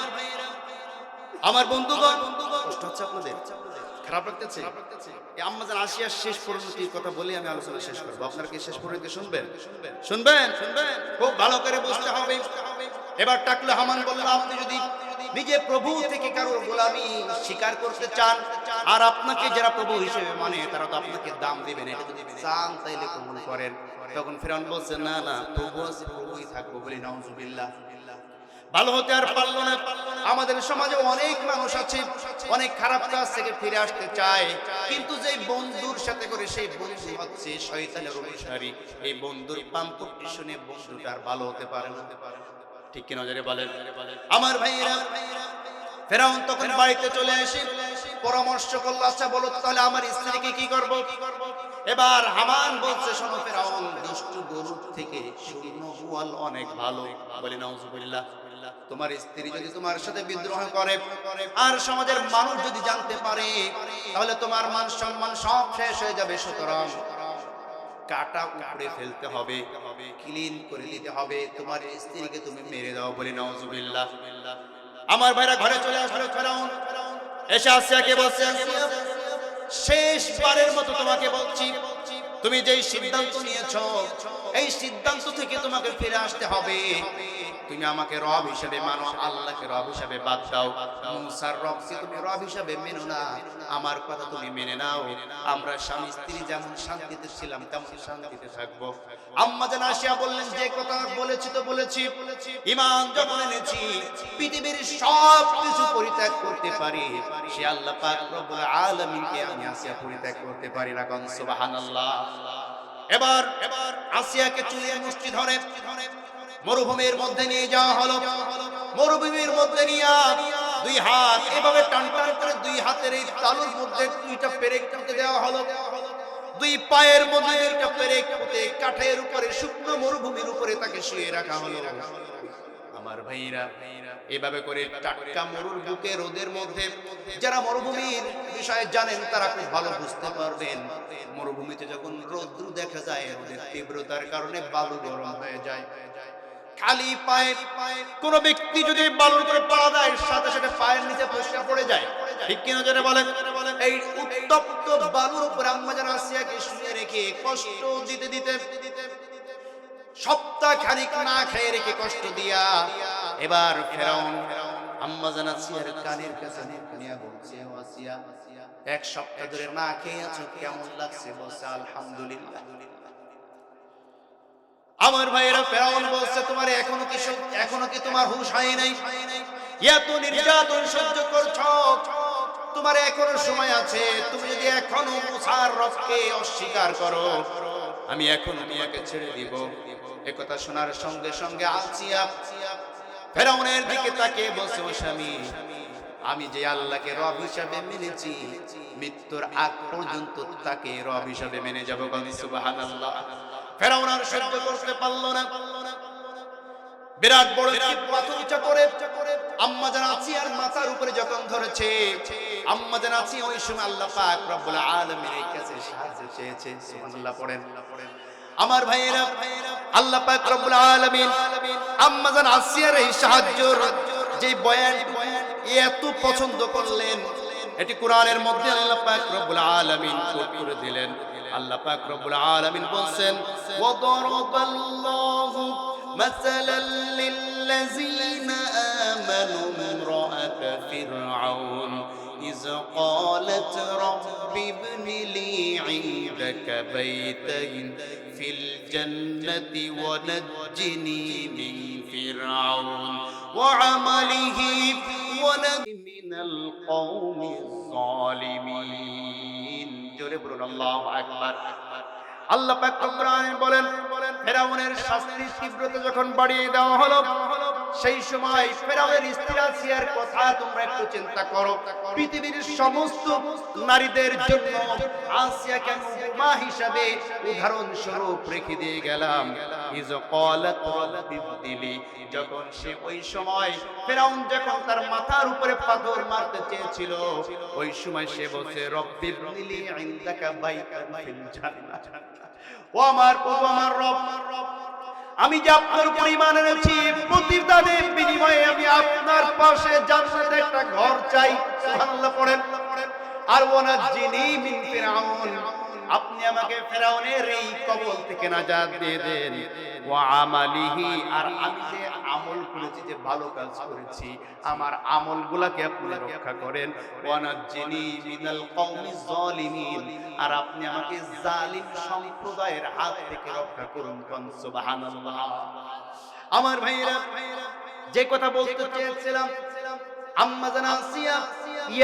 আমার বন্ধুগণ, কষ্ট হচ্ছে আপনাদের? খারাপ লাগতেছে? আম্মা জান আসিয়ার শেষ পরিণতির কথা বলে আমি আলোচনা শেষ করবো। আপনারা কি শেষ পরিণতি শুনবেন? শুনবেন? খুব ভালো করে বুঝতে হবে। এবার টাকলু হামান বলল, আপনি যদি নিজে প্রভু থেকে কারোর গোলামি স্বীকার করতে চান, আর আপনাকে যারা প্রভু হিসেবে মানে তারা তো আপনাকে দাম দিবেন, এটা যদি চান তাইলে কবুল করেন। তখন ফেরাউন বলছে, না না, প্রভু আছে, প্রভুই থাকবো, বলি নাউজুবিল্লাহ। ভালো হতে আর পারলো না। আমাদের সমাজে অনেক মানুষ আছে অনেক খারাপ কাজ থেকে ফিরে আসতে চায়, কিন্তু যে বন্ধুর সাথে করে সেই বন্ধু হচ্ছে শয়তানের অনুসারী, এই বন্ধুর পাম্পট্টি শুনে বন্ধুটা আর ভালো হতে পারে না, ঠিক কি নজরে বলেন? আমার ভাইয়েরা, ফেরাউন তখন বাড়িতে চলে এসে পরামর্শ করলো, আচ্ছা বলো তাহলে আমার স্ত্রীকে কি করব? এবার হামান বলছে, শোনো ফেরাউন, দুষ্টু গরুর থেকে শূন্য গোয়াল অনেক ভালো, বলি নাউজুবিল্লাহ। তোমার স্ত্রী যদি তোমার সাথে বিদ্রোহ করে আর সমাজের মানুষ যদি জানতে পারে, তাহলে তোমার মান সম্মান সব শেষ হয়ে যাবে। সুতরাং কাটা উপড়ে ফেলতে হবে, ক্লিন করে দিতে হবে, তোমার স্ত্রীকে তুমি মেরে দাও, বলি নাউজুবিল্লাহ। আমার ভাইরা ঘরে চলে আসলো ফেরাউন, এসে আসিয়াকে বলছে, শেষবারের মতো তোমাকে বলছি, তুমি যেই সিদ্ধান্ত নিয়েছো এই সিদ্ধান্ত থেকে তোমাকে ফিরে আসতে হবে। তুমি আমাকে রব হিসেবে মানো, আল্লাহকে রব হিসেবে বাদ দাও। মুসার রবকে তুমি রব হিসেবে মেনো না, আমার কথা তুমি মেনে নাও। আমরা স্বামী স্ত্রী যেমন শান্তিতে ছিলাম তেমন শান্তিতে থাকবো। আম্মা জান আসিয়া বললেন, যে কথা বলেছি তো বলেছি, ঈমান যখন এনেছি পৃথিবীর সব কিছু পরিত্যাগ করতে পারি, সে আল্লাহ পাক রব্বুল আলামিনকে আমি আসিয়া পরিত্যাগ করতে পারি না। কোন সুবহানাল্লাহ। এবার আসিয়াকে চুলিয়ে মুষ্টি ধরে মরুভূমির মধ্যে নিয়ে যাওয়া হলো। মরুভূমির মধ্যে নিয়ে দুই হাত এভাবে টান টান করে দুই হাতের এই তালুর মধ্যে দুইটা পেরেক পুঁতে দেওয়া হলো। দুই পায়ের মধ্যে দুইটা পেরেক পুঁতে কাঠের উপরে শুকনো মরুভূমির উপরে তাকে শুয়ে রাখা হলো। আমার ভাইরা, এভাবে করে টাটকা মরুর বুকে রোদের মধ্যে, যারা মরুভূমির বিষয়ে জানেন তারা খুব ভালো বুঝতে পারবেন, মরুভূমিতে যখন রোদ্র দেখা যায় রোদের তীব্রতার কারণে বালু গরম হয়ে যায়। খালি পায়ে কোন ব্যক্তি যদি বালুর উপরে পড়া দেয় সাথে সাথে পায়ের নিচে ফসকে পড়ে যায়, ঠিক কিনা যারা বলেন? এই উত্তপ্ত বালুর উপরে আম্মা জান আসিয়াকে শুয়ে রেখে কষ্ট দিতে দিতে সপ্তাহ খানিক না খেয়ে রেখে কষ্ট দিয়া এবার ফেরাউন আম্মা জান আসিয়ার কানের কাছে নিয়ে বলছে, ও আসিয়া, এক সপ্তাহ ধরে না খেয়ে আছো, কেমন লাগছে? বলছে আলহামদুলিল্লাহ। আমার ভাইয়েরা, ফেরাউন বলছে, তোমার এখনো কি তোমার হুঁশ হয় নাই? এত নির্যাতন সহ্য করছো, তোমার এখনো সময় আছে। তুমি যদি এখনো মুসার রবকে অস্বীকার করো, আমি এখনো তোমাকে ছেড়ে দিব। একথা শোনার সঙ্গে সঙ্গে আসিয়া ফেরাউনের দিকে তাকিয়ে বলছে, ও স্বামী, আমি যে আল্লাহকে রব হিসাবে মেনেছি, মৃত্যুর আগ পর্যন্ত তাকে রব হিসাবে মেনে যাব। সুবহানাল্লাহ। ফেরাউন আর সহ্য করতে পারল না, বিরাট বড় পাথর উঁচা করে আম্মা জান আসিয়ার মাথার উপরে যখন ধরেছে, আম্মা জান আসিয়া ওই সময় আল্লাহ পাক রব্বুল আলামিনের কাছে সাহায্য চেয়েছে। সুবহানাল্লাহ পড়েন। আমার ভাইয়েরা, আল্লাহ পাক রব্বুল আলামিন আম্মা জান আসিয়ার এই সাহায্যর যে বয়ান এত পছন্দ করলেন, এটি কোরআনের মধ্যে আল্লাহ পাক রব্বুল আলামিন কোট করে দিলেন। আল্লাহ পাক রব্বুল আলামিন বলেন, ওয়া দারাবাল্লাহু মাসালাল লিল্লাযীনা আমানু ইমরাআত ফিরআউন ইয ক্বালাত রাব্বি ইবনি লি ইনদাকা বাইতান ফিল জান্নাতি ওয়া নাজ্জিনি মিন ফিরআউন ওয়া আমালিহি ওয়া নাজ্জিনি মিনাল কওমিজ যালিমিন। জোরে বলুন আল্লাহু আকবার। আল্লাহ পাক কোরআনে বলেন, ফেরাউনের শাস্তির তীব্রতা যখন বাড়িয়ে দেওয়া হলো, সেই সময় ফেরাউনের স্ত্রী আসিয়ার কথা তোমরা একটু চিন্তা করো। পৃথিবীর সমস্ত নারীদের জন্য আসিয়াকে উপমা হিসাবে উদাহরণ স্বরূপ রেখে দিয়ে গেলাম। ইয ক্বালাত রাব্বি ইবনিলি, যখন সে ওই সময় ফেরাউন যখন তার মাথার উপরে পাথর মারতে চেয়েছিল, ওই সময় সে বলছে, রব্বি ইবনিলি ইনদাকা বাইতান ফিল জান্নাহ। ও আমার প্রভু, আমার রব, আমি যে আপনার উপর ঈমান এনেছি, প্রতিদানের বিনিময়ে আমি আপনার পাশে জান্নাতে একটা ঘর চাই। সুবহানাল্লাহ পড়েন। আর ওয়ানাজ্জিনি মিন ফিরআউন, আপনি আমাকে ফেরাউনের এই কবল থেকে নাজাত দিয়ে দেন। ওয়া আমালিহি, আর আমি যে আমল করেছি, যে ভালো কাজ করেছি, আমার আমলগুলোকে আপনি রক্ষা করেন। ওয়ানাজ্জিনি মিনাল কওমিজ যালিমিন, আর আপনি আমাকে জালিম সম্প্রদায়ের হাত থেকে রক্ষা করুন। সুবহানাল্লাহ। আমার ভাইরা, যে কথা বলতে চেয়েছিলাম, আম্মা জান আসিয়া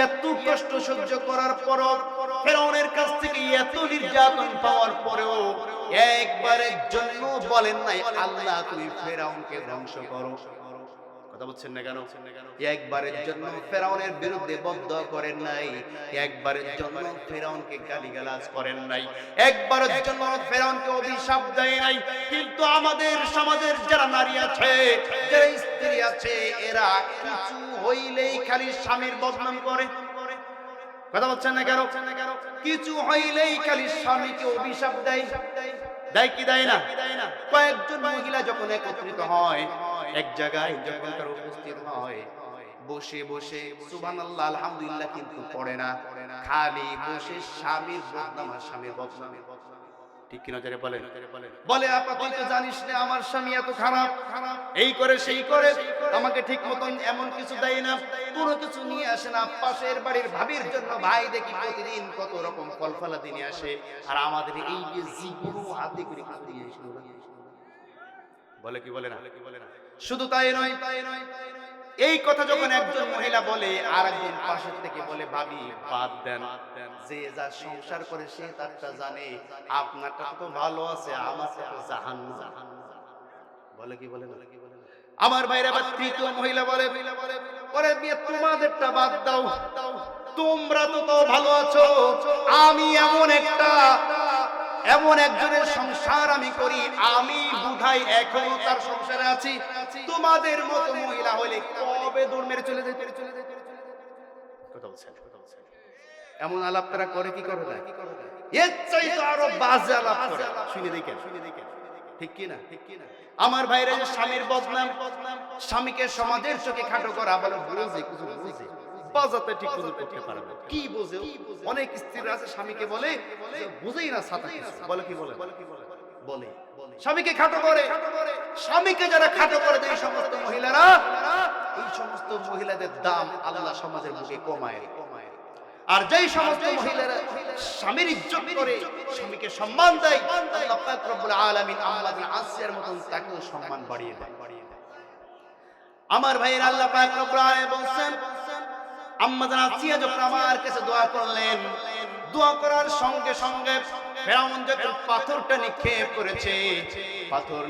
এত কষ্ট সহ্য করার পরও, ফেরাউনের কাছ থেকে এত নির্যাতন পাওয়ার পরেও একবারের জন্য বলেন নাই, আল্লাহ তুমি ফেরাউনকে ধ্বংস করো। কথা বলছেন না কেন? একবারের জন্য ফেরাউনের বিরুদ্ধে বদদোয়া করেন নাই, একবারের জন্য ফেরাউনকে গালিগালাজ করেন নাই, একবারের জন্য ফেরাউনকে অভিশাপ দেয় নাই। কিন্তু আমাদের সমাজের যারা নারী আছে, যারা স্ত্রী আছে, এরা কিছু হইলেই খালি স্বামীর বদনাম করে। কথা বলছেন না কেন? কিছু হইলেই খালি স্বামীকে অভিশাপ দেয়। দেয় কি দেয় না? কয়েকজন মহিলা যখন একত্রিত হয়, এক জায়গায় যখন তারা উপস্থিত হয়, বসে বসে সুবহানাল্লাহ আলহামদুলিল্লাহ কিন্তু পড়ে না, খালি বসে স্বামীর বদনাম আর স্বামীর বদনাম। ঠিক কিনা জোরে বলেন। বলে আপা তুই তো জানিস না আমার স্বামী এত খারাপ, এই করে সেই করে, আমাকে ঠিক মতন এমন কিছু দেয় না, কোনো কিছু নিয়ে আসে না। পাশের বাড়ির ভাবির জন্য ভাই দেখি প্রতিদিন কত রকম ফল ফলাদি নিয়ে আসে, আর আমাদের এই যে জীবনও হাতে করে কাঁদে নিয়ে আসে। বলে কি বলে না? শুধু তাই নয়, এই কথা যখন একজন মহিলা বলে, আর একজন পাশের থেকে বলে ভাবি বাদ দেন, যে যা সংসার করে সে তারটা জানে, আপনারটা তো ভালো আছে, আমারটা তো জাহান্নাম। বলে কি বলে না? আমার ভাইরা, আবার তৃতীয় মহিলা বলে পরে বিয়ে তোমাদেরটা বাদ দাও, তোমরা তো ভালো আছো, আমি এমন একজনের সংসার আমি করি, আমি বুধাই এখনো তার সংসারে আছি, তোমাদের মতো মহিলা হলে কবে দৌড় মেরে চলে যেতে। কথা বলছেন? এমন আলাপ তারা করে কি করে না? এর চাইতে আরো বাজে আলাপ করে। শুনে দেখেন, ঠিক কি না? আমার ভাইরা, যে স্বামীর বদনাম, স্বামীকে সমাজের চোখে খাটো করা, বলে বুঝে কিছু বুঝে, বাজাতে ঠিক মতো করতে পারে না। কি বোঝে? অনেক স্ত্রীরা আছে স্বামীকে বলে বুঝেই না ছাতা কিছু। বলে কি বলে? বলে স্বামীকে খাটো করে। স্বামীকে যারা খাটো করে দেয় এই সমস্ত মহিলারা, এই সমস্ত মহিলাদের দাম আল্লাহ সমাজের বুকে কমায়। আর যেই সমস্ত মহিলারা স্বামীর ইজ্জত করে, স্বামীকে সম্মান দেয়, আল্লাহ পাক রব্বুল আলামিন আম্মাতুল আসিয়ার মতন তাকেও সম্মান বাড়িয়ে দেয়। আমার ভাইয়ের, আল্লাহ পাক রব্বুল আলামিন বলেন, আম্মাজান আসিয়া যখন আমার কাছে দোয়া করলেন, দোয়া করার সঙ্গে সঙ্গে ফিরআউন যখন পাথরটা নিক্ষেপ করেছে, পাথর